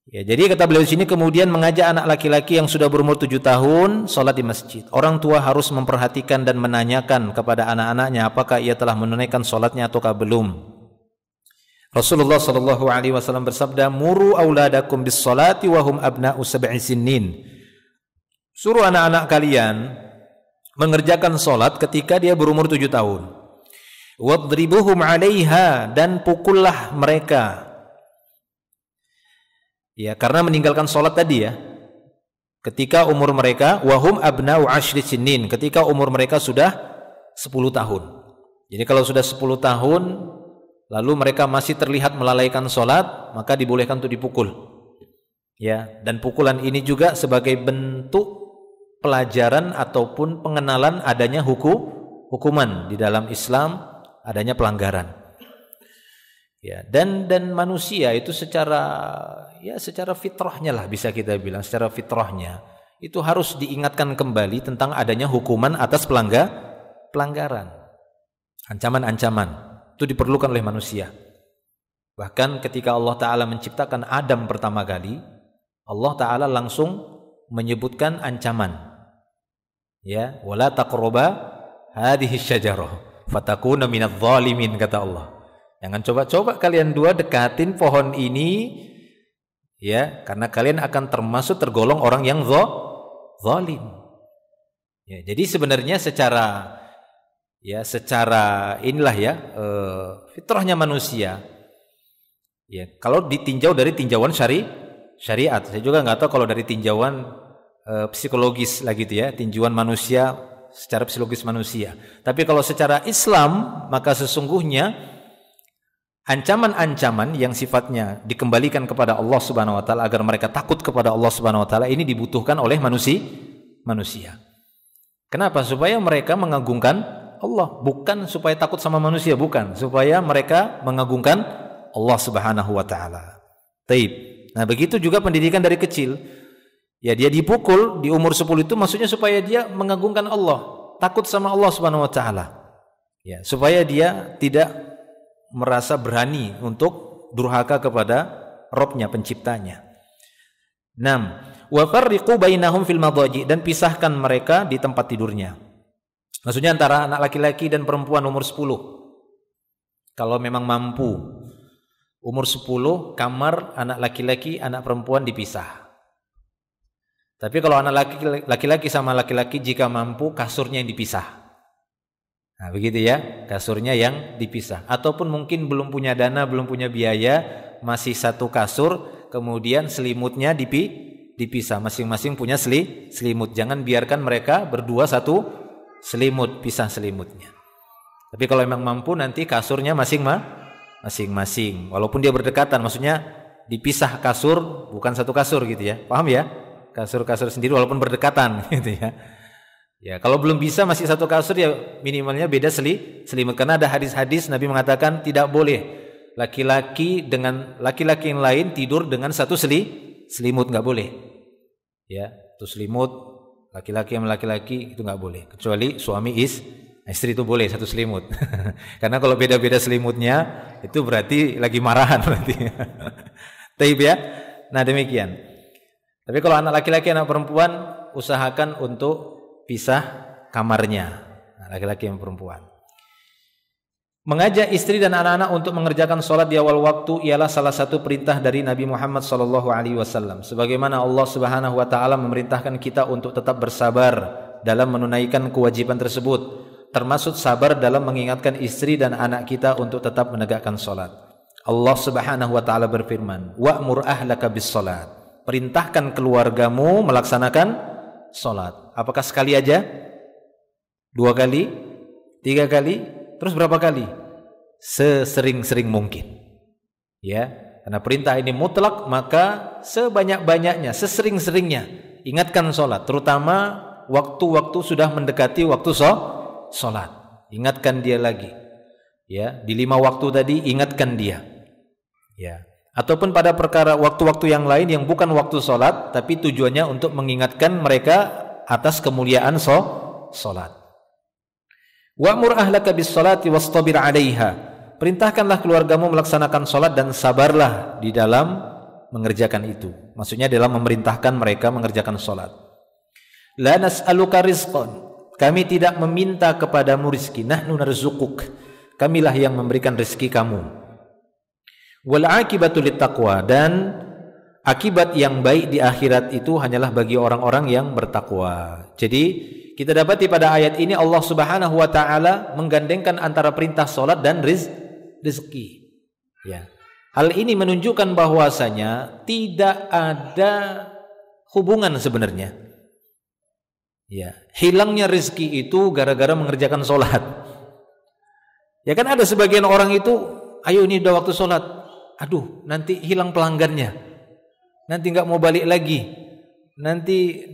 S1: Ya, jadi kata beliau di sini, kemudian mengajak anak laki-laki yang sudah berumur 7 tahun sholat di masjid. Orang tua harus memperhatikan dan menanyakan kepada anak-anaknya apakah ia telah menunaikan sholatnya ataukah belum. Rasulullah sallallahu alaihi wasallam bersabda, "Muru auladakum bis sholati wa hum abna'u sab'i sinnin." Suruh anak-anak kalian mengerjakan sholat ketika dia berumur 7 tahun. Wadribuhum 'alaiha, dan pukullah mereka. Ya, karena meninggalkan sholat tadi ya. Ketika umur mereka, wahum abna'u 10 sinin, ketika umur mereka sudah 10 tahun. Jadi kalau sudah 10 tahun, lalu mereka masih terlihat melalaikan sholat, maka dibolehkan untuk dipukul. Ya, dan pukulan ini juga sebagai bentuk pelajaran ataupun pengenalan adanya hukuman di dalam Islam, adanya pelanggaran. Ya, dan manusia itu secara fitrahnya lah bisa kita bilang, secara fitrahnya itu harus diingatkan kembali tentang adanya hukuman atas pelanggaran. Ancaman-ancaman itu diperlukan oleh manusia. Bahkan ketika Allah Ta'ala menciptakan Adam pertama kali, Allah Ta'ala langsung menyebutkan ancaman. Ya, wala taqraba hadhihi syajarah fatakuna minadh dhalimin, kata Allah. Jangan coba-coba kalian dua dekatin pohon ini, ya, karena kalian akan termasuk tergolong orang yang zalim. Ya, jadi sebenarnya secara inilah ya, fitrahnya manusia. Ya, kalau ditinjau dari tinjauan syariat, saya juga nggak tahu kalau dari tinjauan psikologis lagi gitu ya, tinjauan manusia secara psikologis manusia. Tapi kalau secara Islam, maka sesungguhnya ancaman-ancaman yang sifatnya dikembalikan kepada Allah Subhanahu wa taala agar mereka takut kepada Allah Subhanahu wa taala ini dibutuhkan oleh manusia. Kenapa? Supaya mereka mengagungkan Allah, bukan supaya takut sama manusia, bukan, supaya mereka mengagungkan Allah Subhanahu wa taala. Taib. Nah, begitu juga pendidikan dari kecil. Ya, dia dipukul di umur 10 itu maksudnya supaya dia mengagungkan Allah, takut sama Allah Subhanahu wa taala. Ya, supaya dia tidak merasa berani untuk durhaka kepada Robnya, penciptanya. 6. Wa farriqu bainahum fil madaji, dan pisahkan mereka di tempat tidurnya. Maksudnya antara anak laki-laki dan perempuan umur 10. Kalau memang mampu, umur 10 kamar anak laki-laki, anak perempuan dipisah. Tapi kalau anak laki-laki sama laki-laki jika mampu, kasurnya yang dipisah. Nah, begitu ya, kasurnya yang dipisah. Ataupun mungkin belum punya dana, belum punya biaya, masih satu kasur, kemudian selimutnya dipisah. Masing-masing punya selimut. Jangan biarkan mereka berdua satu selimut, pisah selimutnya. Tapi kalau memang mampu nanti kasurnya masing-masing. Walaupun dia berdekatan, maksudnya dipisah kasur, bukan satu kasur gitu ya. Paham ya? Kasur-kasur sendiri walaupun berdekatan gitu ya. Ya, kalau belum bisa masih satu kasur ya minimalnya beda selimut, karena ada hadis-hadis Nabi mengatakan tidak boleh laki-laki dengan laki-laki yang lain tidur dengan satu selimut, nggak boleh. Ya, itu selimut laki-laki sama laki-laki itu nggak boleh, kecuali suami istri itu boleh satu selimut. Karena kalau beda-beda selimutnya itu berarti lagi marahan berarti. Taib ya. Nah, demikian. Tapi kalau anak laki-laki anak perempuan usahakan untuk pisah kamarnya, laki-laki dan perempuan. Mengajak istri dan anak-anak untuk mengerjakan sholat di awal waktu ialah salah satu perintah dari Nabi Muhammad SAW. Sebagaimana Allah Subhanahu Wa Taala memerintahkan kita untuk tetap bersabar dalam menunaikan kewajiban tersebut, termasuk sabar dalam mengingatkan istri dan anak kita untuk tetap menegakkan sholat. Allah Subhanahu Wa Taala berfirman, wa'mur ahlaka bis sholat. Perintahkan keluargamu melaksanakan sholat. Apakah sekali aja? 2 kali? 3 kali? Terus berapa kali? Sesering-sering mungkin. Ya, karena perintah ini mutlak, maka sebanyak-banyaknya, sesering-seringnya ingatkan sholat, terutama waktu-waktu sudah mendekati waktu sholat. Ingatkan dia lagi. Ya, di 5 waktu tadi ingatkan dia. Ya. Ataupun pada perkara waktu-waktu yang lain yang bukan waktu sholat, tapi tujuannya untuk mengingatkan mereka atas kemuliaan sholat. Wa'mur ahlaka bis sholati wastabir 'alaiha. Perintahkanlah keluargamu melaksanakan sholat dan sabarlah di dalam mengerjakan itu. Maksudnya dalam memerintahkan mereka mengerjakan sholat. La nas'aluka rizqan. Kami tidak meminta kepadamu rizki. Nahnu narzuquk. Kamilah yang memberikan rezeki kamu. Wal akibatu littaqwa, dan akibat yang baik di akhirat itu hanyalah bagi orang-orang yang bertakwa. Jadi kita dapati pada ayat ini Allah Subhanahu Wa Taala menggandengkan antara perintah sholat dan rezeki. Ya. Hal ini menunjukkan bahwasanya tidak ada hubungan sebenarnya. Ya, hilangnya rezeki itu gara-gara mengerjakan sholat. Ya kan ada sebagian orang itu, ayo ini udah waktu sholat. Aduh, nanti hilang pelanggannya, nanti nggak mau balik lagi, nanti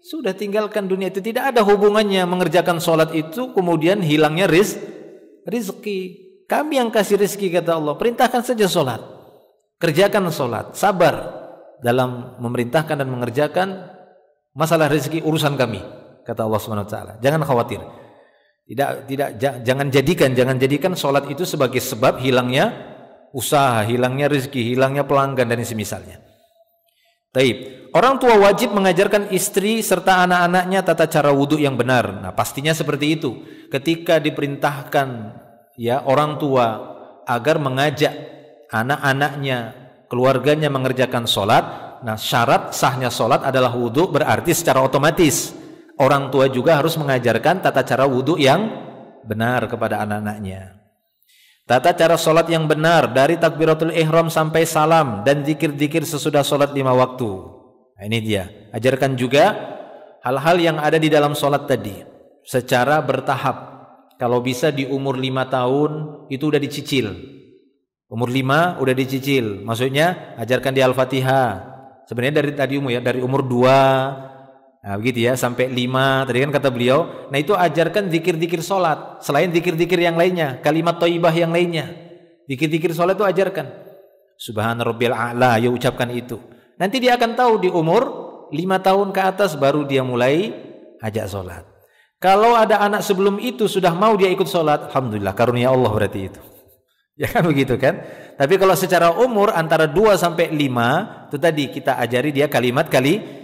S1: sudah tinggalkan dunia itu. Tidak ada hubungannya mengerjakan sholat itu kemudian hilangnya rizki. Kami yang kasih rizki kata Allah, perintahkan saja sholat, kerjakan sholat, sabar dalam memerintahkan dan mengerjakan. Masalah rizki urusan kami, kata Allah Subhanahu Wa Taala. Jangan khawatir. Jangan jadikan sholat itu sebagai sebab hilangnya usaha, hilangnya rezeki, hilangnya pelanggan dan semisalnya. Taib. Orang tua wajib mengajarkan istri serta anak-anaknya tata cara wudhu yang benar. Nah, pastinya seperti itu. Ketika diperintahkan ya orang tua agar mengajak anak-anaknya, keluarganya mengerjakan sholat, nah syarat sahnya sholat adalah wudhu, berarti secara otomatis orang tua juga harus mengajarkan tata cara wudhu yang benar kepada anak-anaknya. Tata cara sholat yang benar dari takbiratul ihram sampai salam dan zikir-zikir sesudah sholat 5 waktu. Nah, ini dia. Ajarkan juga hal-hal yang ada di dalam sholat tadi secara bertahap. Kalau bisa di umur 5 tahun itu udah dicicil. Umur 5 udah dicicil. Maksudnya ajarkan di Al-Fatihah. Sebenarnya dari umur 2. Nah begitu ya, sampai 5 tadi kan kata beliau. Nah itu ajarkan zikir-zikir sholat selain zikir-zikir yang lainnya, kalimat thayyibah yang lainnya. Zikir-zikir sholat itu ajarkan. Subhana rabbiyal a'la, ya ucapkan itu. Nanti dia akan tahu di umur 5 tahun ke atas baru dia mulai ajak sholat. Kalau ada anak sebelum itu sudah mau dia ikut sholat, alhamdulillah, karunia Allah berarti itu. Ya kan begitu kan? Tapi kalau secara umur antara 2 sampai 5 itu tadi kita ajari dia kalimat-kalimat.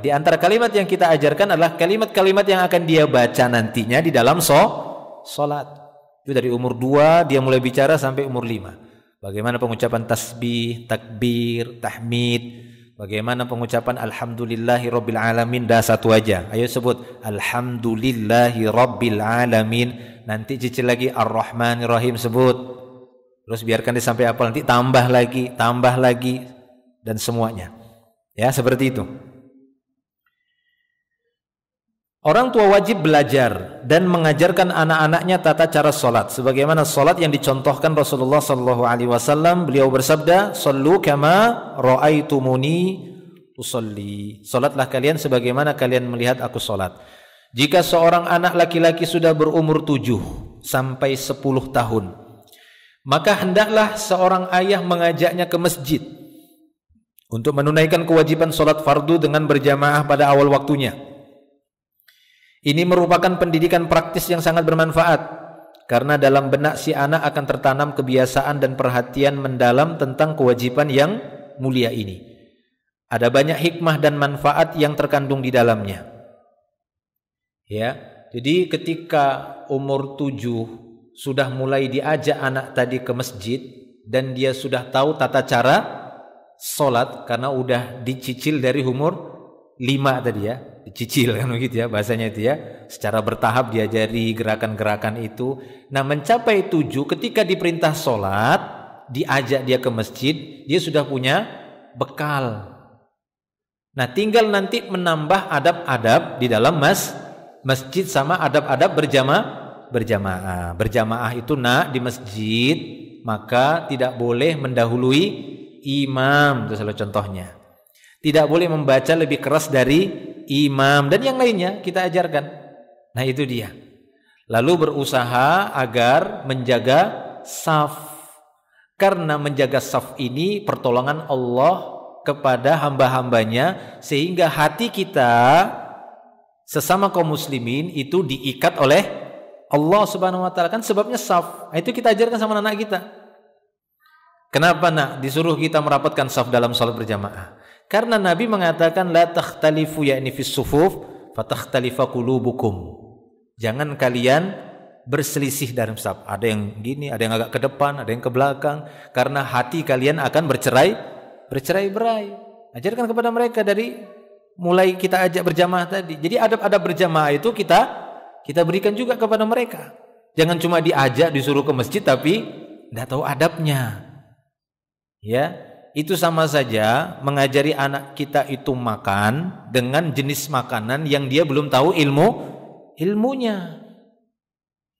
S1: Di antara kalimat yang kita ajarkan adalah kalimat-kalimat yang akan dia baca nantinya di dalam sholat. Itu dari umur 2 dia mulai bicara sampai umur 5. Bagaimana pengucapan tasbih, takbir, tahmid, Bagaimana pengucapan alhamdulillahi rabbil alamin? Dah satu aja. Ayo sebut alhamdulillahi rabbil alamin. Nanti cicil lagi ar-rahmanir rahim sebut. Terus biarkan dia sampai hafal, nanti tambah lagi dan semuanya. Ya, seperti itu. Orang tua wajib belajar dan mengajarkan anak-anaknya tata cara solat, sebagaimana solat yang dicontohkan Rasulullah sallallahu alaihi wasallam. Beliau bersabda, "Shallu kama ra'aitumuni usolli." Solatlah kalian sebagaimana kalian melihat aku solat. Jika seorang anak laki-laki sudah berumur 7 sampai 10 tahun, maka hendaklah seorang ayah mengajaknya ke masjid untuk menunaikan kewajiban solat fardu dengan berjamaah pada awal waktunya. Ini merupakan pendidikan praktis yang sangat bermanfaat, karena dalam benak si anak akan tertanam kebiasaan dan perhatian mendalam tentang kewajiban yang mulia ini. Ada banyak hikmah dan manfaat yang terkandung di dalamnya. Ya, jadi ketika umur 7 sudah mulai diajak anak tadi ke masjid dan dia sudah tahu tata cara solat karena udah dicicil dari umur 5 tadi ya. Dicicil kan begitu ya bahasanya itu ya, secara bertahap diajari gerakan-gerakan itu. Nah, mencapai 7 ketika diperintah sholat, diajak dia ke masjid, dia sudah punya bekal. Nah, tinggal nanti menambah adab-adab di dalam masjid sama adab-adab berjamaah. Berjamaah itu di masjid, maka tidak boleh mendahului imam, itu salah contohnya. Tidak boleh membaca lebih keras dari imam dan yang lainnya kita ajarkan. Nah, itu dia. Lalu berusaha agar menjaga saf. Karena menjaga saf ini pertolongan Allah kepada hamba-hambanya, sehingga hati kita sesama kaum muslimin itu diikat oleh Allah Subhanahu wa taala. Kan sebabnya saf. Nah, itu kita ajarkan sama anak kita. Kenapa nak disuruh kita merapatkan saf dalam salat berjamaah? Karena Nabi mengatakan la takhtalifu ya'ni fis sufuf fatakhtalifa qulubukum. Jangan kalian berselisih dalam saf. Ada yang gini, ada yang agak ke depan, ada yang ke belakang, karena hati kalian akan bercerai-berai. Ajarkan kepada mereka dari mulai kita ajak berjamaah tadi. Jadi adab-adab berjamaah itu kita berikan juga kepada mereka. Jangan cuma diajak disuruh ke masjid tapi enggak tahu adabnya. Ya. Itu sama saja mengajari anak kita itu makan dengan jenis makanan yang dia belum tahu ilmunya.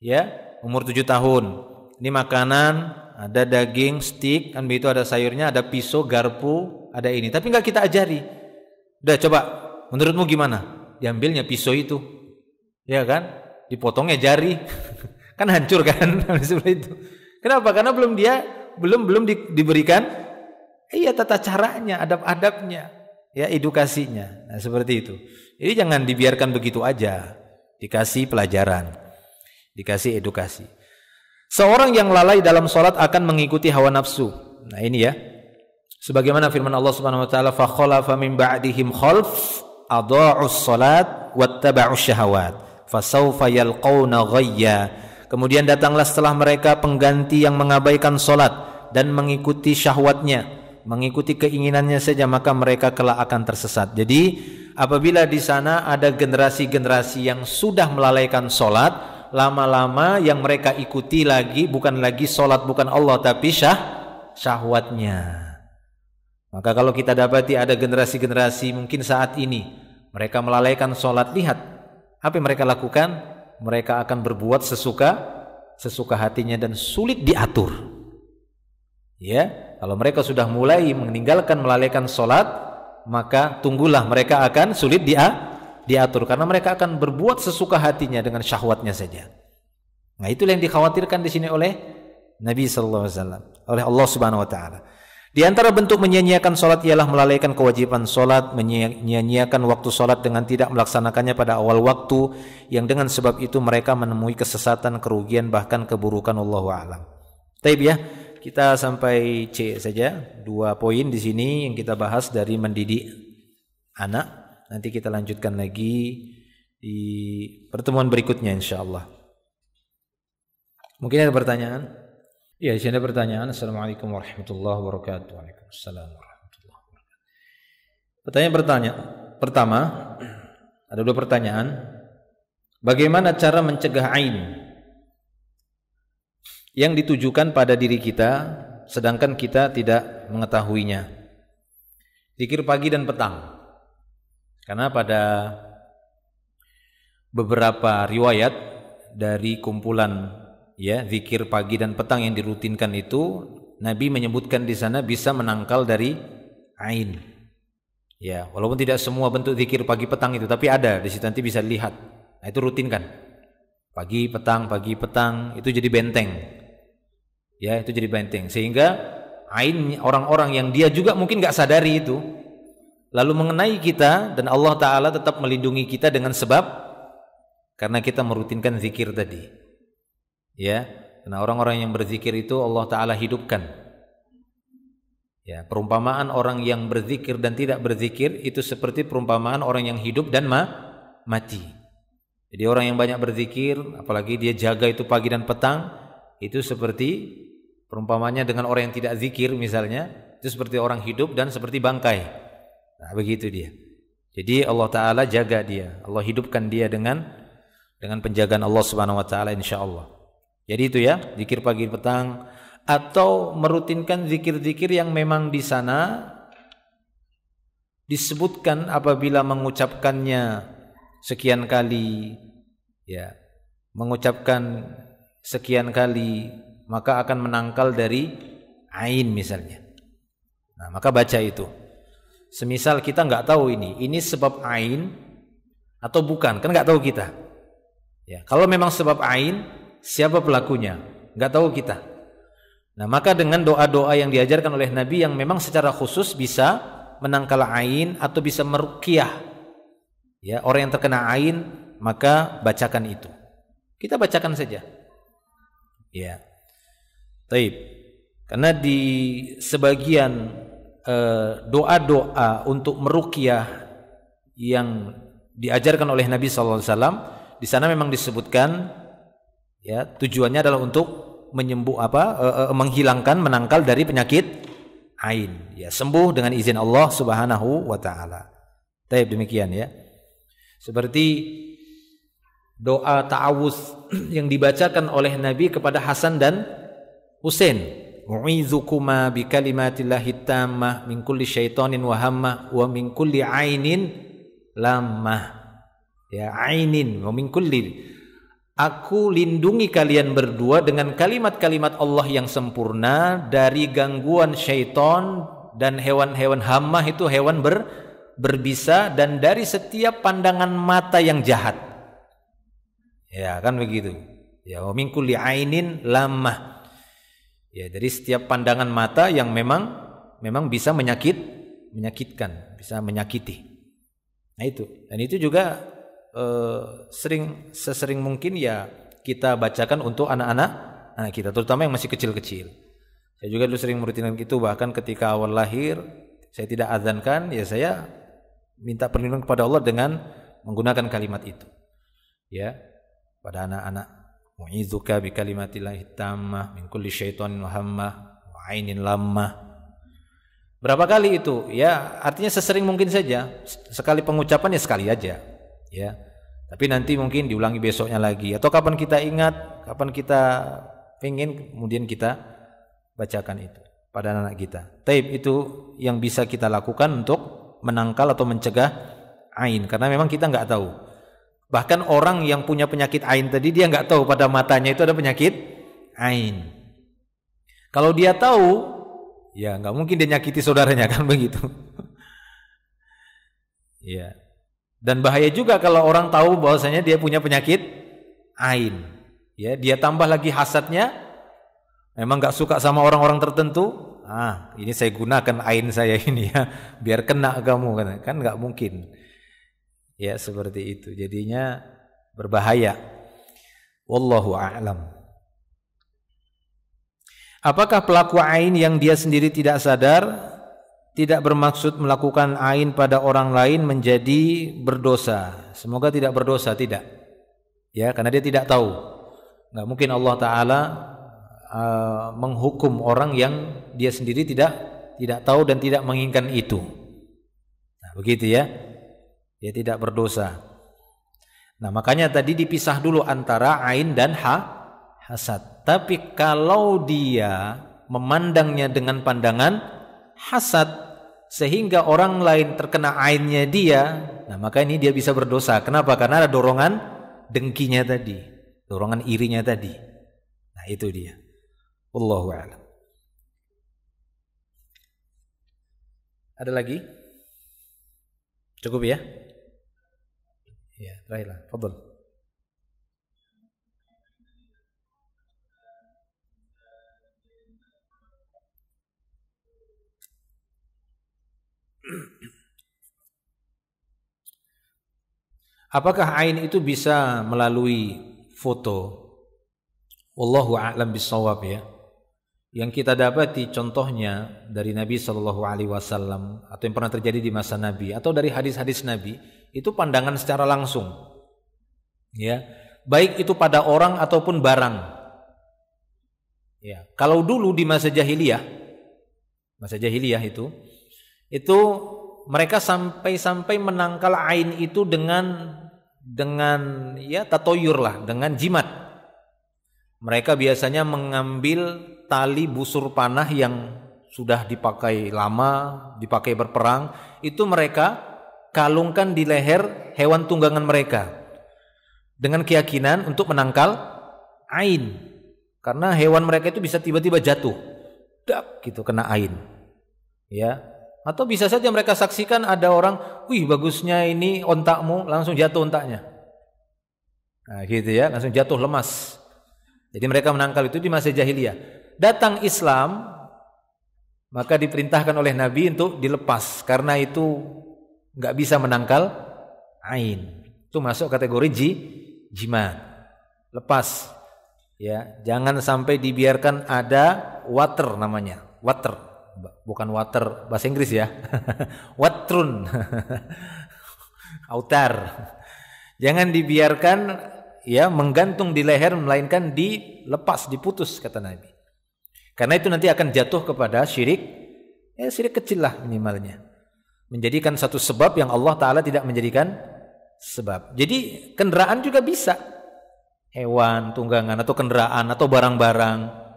S1: Ya, umur 7 tahun. Ini makanan, ada daging, steak, kan begitu, ada sayurnya, ada pisau, garpu, ada ini. Tapi enggak kita ajari. Udah coba, menurutmu gimana? Diambilnya pisau itu. Ya kan? Dipotongnya jari. Kan hancur kan? Seperti itu. Kenapa? Karena belum diberikan tata caranya, adab-adabnya, ya, edukasinya. Nah, seperti itu. Jadi jangan dibiarkan begitu aja. Dikasih pelajaran, dikasih edukasi. Seorang yang lalai dalam sholat akan mengikuti hawa nafsu. Nah, ini ya. Sebagaimana firman Allah Subhanahu wa taala, fa khalafa min ba'dihim khalf adha'us salat wattaba'us syahawat fasawfa yalqauna ghayya. Kemudian datanglah setelah mereka pengganti yang mengabaikan sholat dan mengikuti syahwatnya, mengikuti keinginannya saja, maka mereka kelak akan tersesat. Jadi apabila di sana ada generasi-generasi yang sudah melalaikan solat, lama-lama yang mereka ikuti lagi bukan lagi solat, bukan Allah, tapi syahwatnya. Maka kalau kita dapati ada generasi-generasi mungkin saat ini mereka melalaikan solat, lihat apa yang mereka lakukan. Mereka akan berbuat sesuka hatinya dan sulit diatur. Ya, kalau mereka sudah mulai meninggalkan melalaikan solat, maka tunggulah mereka akan sulit diatur, karena mereka akan berbuat sesuka hatinya dengan syahwatnya saja. Nah, itulah yang dikhawatirkan di sini oleh Nabi sallallahu alaihi wasallam, oleh Allah Subhanahu wa taala. Di antara bentuk menyia-nyiakan solat ialah melalaikan kewajiban solat, menyia-nyiakan waktu solat dengan tidak melaksanakannya pada awal waktu, yang dengan sebab itu mereka menemui kesesatan, kerugian, bahkan keburukan. Wallahu a'lam. Taib ya. Kita sampai C saja, 2 poin di sini yang kita bahas dari mendidik anak. Nanti kita lanjutkan lagi di pertemuan berikutnya insyaallah. Mungkin ada pertanyaan? Ya, di sini ada pertanyaan. Assalamualaikum warahmatullahi wabarakatuh. Waalaikumsalam warahmatullahi wabarakatuh. Pertama, ada dua pertanyaan. Bagaimana cara mencegah ain yang ditujukan pada diri kita sedangkan kita tidak mengetahuinya? Zikir pagi dan petang. Karena pada beberapa riwayat dari kumpulan zikir pagi dan petang yang dirutinkan itu, Nabi menyebutkan di sana bisa menangkal dari ain. Ya, walaupun tidak semua bentuk zikir pagi petang itu, tapi ada di situ, nanti bisa lihat. Nah, itu rutinkan. Pagi petang itu jadi benteng. Ya, itu jadi benteng sehingga ain orang-orang yang dia juga mungkin enggak sadari itu lalu mengenai kita, dan Allah taala tetap melindungi kita dengan sebab karena kita merutinkan zikir tadi. Ya, karena orang-orang yang berzikir itu Allah taala hidupkan. Ya, perumpamaan orang yang berzikir dan tidak berzikir itu seperti perumpamaan orang yang hidup dan mati. Jadi orang yang banyak berzikir, apalagi dia jaga itu pagi dan petang, itu seperti perumpamanya dengan orang yang tidak zikir misalnya, itu seperti orang hidup dan seperti bangkai. Nah, begitu dia. Jadi Allah taala jaga dia, Allah hidupkan dia dengan penjagaan Allah Subhanahu wa taala insyaallah. Jadi itu ya, zikir pagi petang, atau merutinkan zikir-zikir yang memang di sana disebutkan apabila mengucapkannya sekian kali, ya, mengucapkan sekian kali maka akan menangkal dari ain misalnya. Nah, maka baca itu. Semisal kita nggak tahu ini sebab ain atau bukan, kan nggak tahu kita. Ya, kalau memang sebab ain, siapa pelakunya? Nggak tahu kita. Nah, maka dengan doa-doa yang diajarkan oleh Nabi yang memang secara khusus bisa menangkal ain atau bisa meruqyah, ya, orang yang terkena ain, maka bacakan itu. Kita bacakan saja. Ya. Taib. Karena di sebagian doa-doa untuk meruqyah yang diajarkan oleh Nabi sallallahu alaihi wasallam, di sana memang disebutkan, ya, tujuannya adalah untuk menghilangkan, menangkal dari penyakit ain, ya, sembuh dengan izin Allah Subhanahu wa taala. Baik, demikian ya. Seperti doa ta'awuz yang dibacakan oleh Nabi kepada Hasan dan Husain, "U'izukuma bi kalimatillahi tammah min kulli syaitanin wa hammah wa min kulli ainin lammah." Ya, ainin wa min kulli, aku lindungi kalian berdua dengan kalimat-kalimat Allah yang sempurna dari gangguan syaitan dan hewan-hewan hammah, itu hewan berbisa, dan dari setiap pandangan mata yang jahat. Ya, kan begitu. Ya, wa min kulli ainin lammah. Ya, dari setiap pandangan mata yang memang bisa menyakitkan, bisa menyakiti. Nah, itu. Dan itu juga sesering mungkin ya kita bacakan untuk anak-anak kita, terutama yang masih kecil-kecil. Saya juga dulu sering merutinkan itu, bahkan ketika awal lahir saya tidak azankan, ya saya minta perlindungan kepada Allah dengan menggunakan kalimat itu, ya, pada anak-anak. Mu'izuka bi kalimatillahi tammah min kulli syaitanin wa hammah wa ainin lammah. Berapa kali itu? Ya, artinya sesering mungkin saja. Sekali pengucapan ya sekali aja, ya. Tapi nanti mungkin diulangi besoknya lagi, atau kapan kita ingat, kapan kita pengen, kemudian kita bacakan itu pada anak kita. Taib, itu yang bisa kita lakukan untuk menangkal atau mencegah ain, karena memang kita nggak tahu. Bahkan orang yang punya penyakit ain tadi, dia nggak tahu pada matanya itu ada penyakit ain. Kalau dia tahu, ya nggak mungkin dia nyakiti saudaranya, kan begitu. Ya. Dan bahaya juga kalau orang tahu bahwasanya dia punya penyakit ain. Ya, dia tambah lagi hasadnya, memang enggak suka sama orang-orang tertentu. Ini saya gunakan ain saya ini ya, biar kena kamu, kan enggak mungkin. Ya, seperti itu. Jadinya berbahaya. Wallahu a'lam. Apakah pelaku ain yang dia sendiri tidak sadar, tidak bermaksud melakukan ain pada orang lain menjadi berdosa? Semoga tidak berdosa, tidak. Ya, karena dia tidak tahu. Enggak mungkin Allah taala menghukum orang yang dia sendiri tidak tahu dan tidak menginginkan itu. Nah, begitu ya. Dia tidak berdosa. Nah, makanya tadi dipisah dulu antara ain dan hasad. Tapi kalau dia memandangnya dengan pandangan hasad sehingga orang lain terkena ainnya dia, nah maka ini dia bisa berdosa. Kenapa? Karena ada dorongan dengkinya tadi, dorongan irinya tadi. Nah, itu dia. Wallahu a'lam. Ada lagi? Cukup ya? Ya, terakhirlah. Fadhal. Apakah ain itu bisa melalui foto? Wallahu a'lam bissawab ya. Yang kita dapati contohnya dari Nabi Shallallahu Alaihi Wasallam atau yang pernah terjadi di masa Nabi atau dari hadis-hadis Nabi itu pandangan secara langsung, ya, baik itu pada orang ataupun barang. Ya, kalau dulu di masa jahiliyah itu mereka sampai menangkal ain itu dengan ya tatoyur lah, dengan jimat. Mereka biasanya mengambil tali busur panah yang sudah dipakai lama, dipakai berperang, itu mereka kalungkan di leher hewan tunggangan mereka dengan keyakinan untuk menangkal ain. Karena hewan mereka itu bisa tiba-tiba jatuh, dak gitu kena ain. Ya. Atau bisa saja mereka saksikan ada orang, wih bagusnya ini ontakmu, langsung jatuh ontaknya. Nah, gitu ya, langsung jatuh lemas. Jadi mereka menangkal itu di masa jahiliyah. Datang Islam, maka diperintahkan oleh Nabi untuk dilepas karena itu nggak bisa menangkal ain. Itu masuk kategori jimat. Lepas. Ya, jangan sampai dibiarkan ada water namanya. Water, bukan water bahasa Inggris ya. Watrun. Autar. Jangan dibiarkan ya menggantung di leher, melainkan dilepas, diputus kata Nabi. Karena itu nanti akan jatuh kepada syirik, ya syirik kecil lah minimalnya. Menjadikan satu sebab yang Allah Ta'ala tidak menjadikan sebab. Jadi kendaraan juga bisa, hewan, tunggangan atau kendaraan atau barang-barang.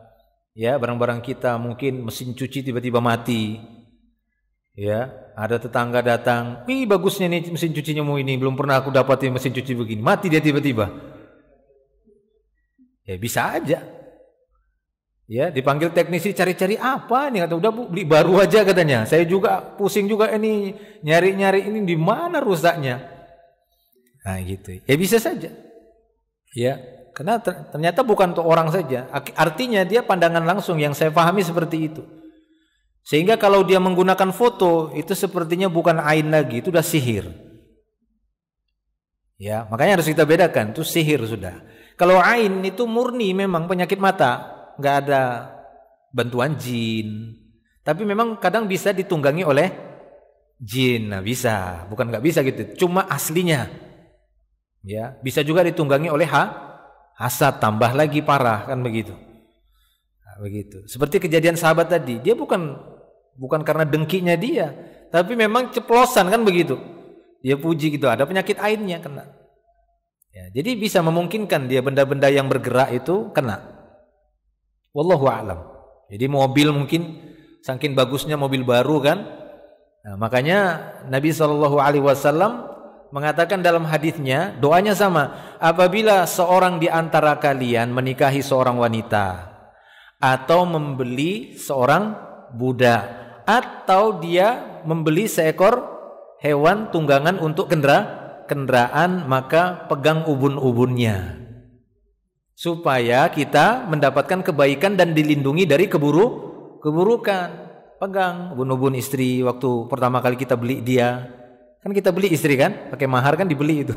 S1: Ya, barang-barang kita mungkin mesin cuci tiba-tiba mati. Ya, ada tetangga datang, wih bagusnya nih mesin cucinya mu ini, belum pernah aku dapatin mesin cuci begini, mati dia tiba-tiba. Ya bisa aja. Ya, dipanggil teknisi cari-cari apa nih, kata udah Bu, beli baru aja katanya. Saya juga pusing juga ini nyari-nyari ini di mana rusaknya. Nah, gitu. Ya bisa saja. Ya, karena ternyata bukan untuk orang saja. Artinya dia pandangan langsung yang saya pahami seperti itu. Sehingga kalau dia menggunakan foto itu sepertinya bukan ain lagi, itu sudah sihir. Ya, makanya harus kita bedakan, itu sihir sudah. Kalau ain itu murni memang penyakit mata, nggak ada bantuan jin. Tapi memang kadang bisa ditunggangi oleh jin. Nah, bisa, bukan nggak bisa gitu. Cuma aslinya, ya bisa juga ditunggangi oleh hasad, tambah lagi parah kan begitu. Nah, begitu. Seperti kejadian sahabat tadi, dia bukan karena dengkinya dia, tapi memang ceplosan kan begitu. Dia puji gitu, ada penyakit ainnya kena. Ya, jadi bisa memungkinkan dia benda-benda yang bergerak itu kena. Wallahu a'lam. Jadi mobil mungkin saking bagusnya mobil baru kan. Nah, makanya Nabi SAW mengatakan dalam hadisnya, doanya sama. Apabila seorang di antara kalian menikahi seorang wanita atau membeli seorang budak atau dia membeli seekor hewan tunggangan untuk kendaraan, maka pegang ubun-ubunnya supaya kita mendapatkan kebaikan dan dilindungi dari keburukan. Pegang ubun-ubun istri waktu pertama kali kita beli dia. Kan kita beli istri kan, pakai mahar kan dibeli itu.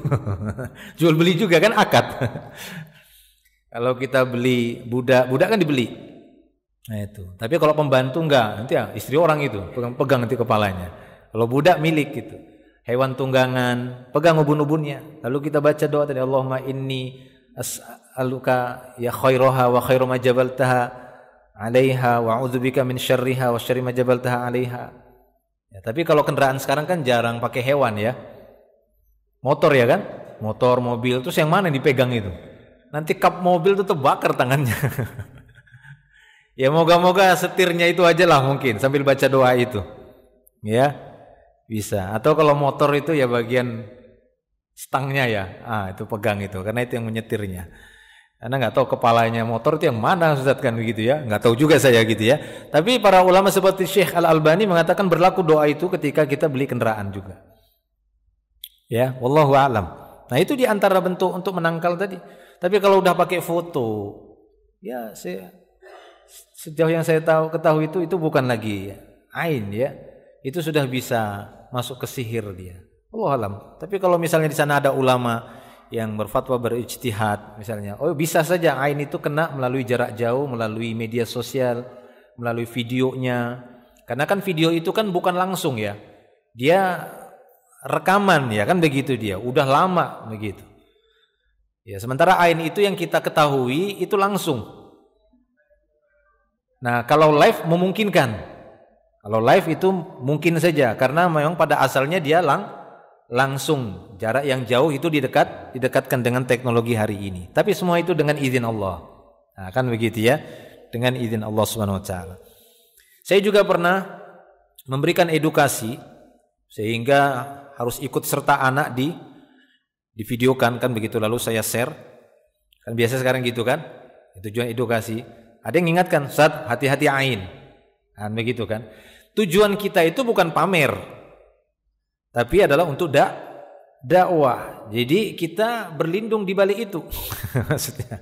S1: Jual beli juga kan akad. Kalau kita beli budak kan dibeli. Nah itu. Tapi kalau pembantu enggak, nanti ya istri orang itu pegang nanti kepalanya. Kalau budak milik gitu. Hewan tunggangan, pegang ubun-ubunnya. Lalu kita baca doa tadi, Allahumma inni as'aluka ya khairaha wa khairu ma jabaltaha 'alaiha wa a'udzubika min syarriha wa syarri ma jabaltaha 'alaiha. Ya, tapi kalau kendaraan sekarang kan jarang pakai hewan ya. Motor ya kan? Motor, mobil, terus yang mana yang dipegang itu? Nanti kap mobil tuh terbakar tangannya. Ya moga-moga setirnya itu aja lah mungkin sambil baca doa itu. Ya, bisa. Atau kalau motor itu ya bagian stangnya ya. Itu pegang itu karena itu yang menyetirnya. Karena nggak tahu kepalanya motor itu yang mana Ustaz kan begitu ya. Nggak tahu juga saya gitu ya. Tapi para ulama seperti Syekh Al-Albani mengatakan berlaku doa itu ketika kita beli kendaraan juga. Ya, wallahu a'lam. Nah, itu di antara bentuk untuk menangkal tadi. Tapi kalau udah pakai foto, ya sejauh yang saya ketahui itu bukan lagi ain ya. Itu sudah bisa masuk ke sihir dia. Wallahu a'lam. Tapi kalau misalnya di sana ada ulama yang berfatwa berijtihad misalnya, bisa saja ain itu kena melalui jarak jauh, melalui media sosial, melalui videonya. Karena kan video itu kan bukan langsung ya. Dia rekaman ya kan begitu dia, udah lama begitu. Ya, sementara ain itu yang kita ketahui itu langsung. Nah, kalau live memungkinkan. Kalau live itu mungkin saja karena memang pada asalnya dia langsung, jarak yang jauh itu didekatkan dengan teknologi hari ini. Tapi semua itu dengan izin Allah. Nah, kan begitu ya, dengan izin Allah Subhanahu wa taala. Saya juga pernah memberikan edukasi sehingga harus ikut serta anak di videokan kan begitu, lalu saya share. Kan biasa sekarang gitu kan? Tujuan edukasi. Ada yang ingatkan, Ustaz, hati-hati ain. Kan begitu kan? Tujuan kita itu bukan pamer. Tapi adalah untuk dakwah. Jadi kita berlindung di balik itu. Maksudnya.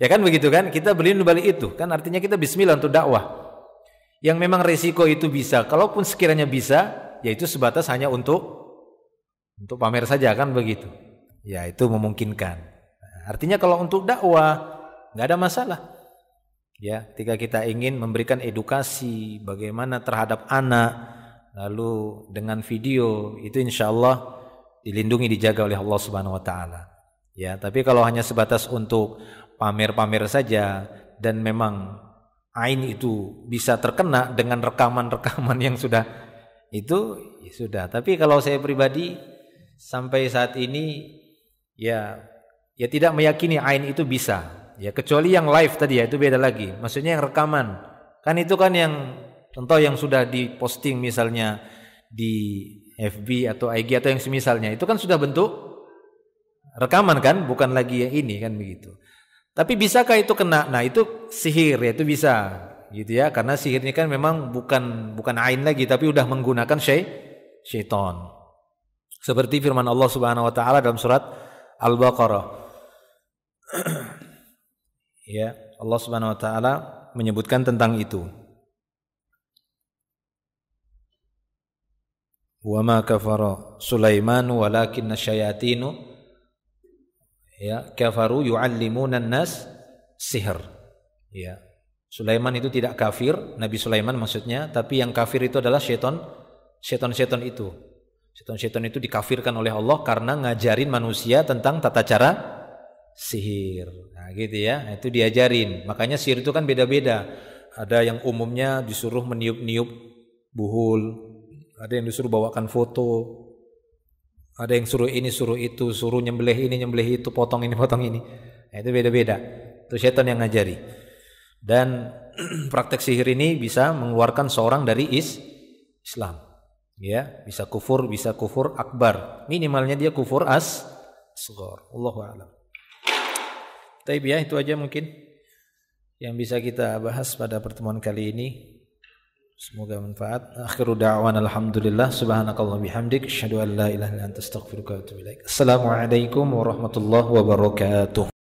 S1: Ya kan begitu kan? Kita berlindung di balik itu. Kan artinya kita bismillah untuk dakwah. Yang memang resiko itu bisa. Kalaupun sekiranya bisa, yaitu sebatas hanya untuk pamer saja kan begitu. Ya itu memungkinkan. Artinya kalau untuk dakwah nggak ada masalah. Ya, ketika kita ingin memberikan edukasi bagaimana terhadap anak, lalu dengan video itu insya Allah dilindungi, dijaga oleh Allah Subhanahu Wa Taala. Ya, tapi kalau hanya sebatas untuk pamer-pamer saja dan memang ain itu bisa terkena dengan rekaman-rekaman yang sudah itu ya sudah. Tapi kalau saya pribadi sampai saat ini ya tidak meyakini ain itu bisa. Ya kecuali yang live tadi ya itu beda lagi. Maksudnya yang rekaman. Kan itu kan yang contoh yang sudah diposting misalnya di FB atau IG atau yang semisalnya. Itu kan sudah bentuk rekaman kan, bukan lagi yang ini kan begitu. Tapi bisakah itu kena? Nah, itu sihir ya, itu bisa gitu ya. Karena sihir ini kan memang bukan ain lagi tapi udah menggunakan syaitan. Seperti firman Allah Subhanahu wa taala dalam surat Al-Baqarah. Ya, Allah Subhanahu wa taala menyebutkan tentang itu. Wa ma kafara Sulaiman walakinna syayatinu ya kafaru yu'allimuna an-nas sihr. Ya. Sulaiman itu tidak kafir, Nabi Sulaiman maksudnya, tapi yang kafir itu adalah syaitan itu. Syaitan itu dikafirkan oleh Allah karena ngajarin manusia tentang tata cara sihir. Nah, gitu ya. Itu diajarin. Makanya sihir itu kan beda-beda. Ada yang umumnya disuruh meniup-niup buhul, ada yang disuruh bawakan foto, ada yang suruh ini, suruh itu, suruh nyembelih ini, nyembelih itu, potong ini, potong ini. Nah, itu beda-beda. Itu syaitan yang ngajari. Dan praktek sihir ini bisa mengeluarkan seorang dari Islam. Ya, bisa kufur akbar. Minimalnya dia kufur asghar. Allahu a'lam. Baik ya, itu aja mungkin yang bisa kita bahas pada pertemuan kali ini. Semoga manfaat. Akhiru da'wana alhamdulillah subhanakallah bihamdik asyhadu an la ilaha illa anta astaghfiruka wa atubu ilaik. Assalamualaikum warahmatullahi wabarakatuh.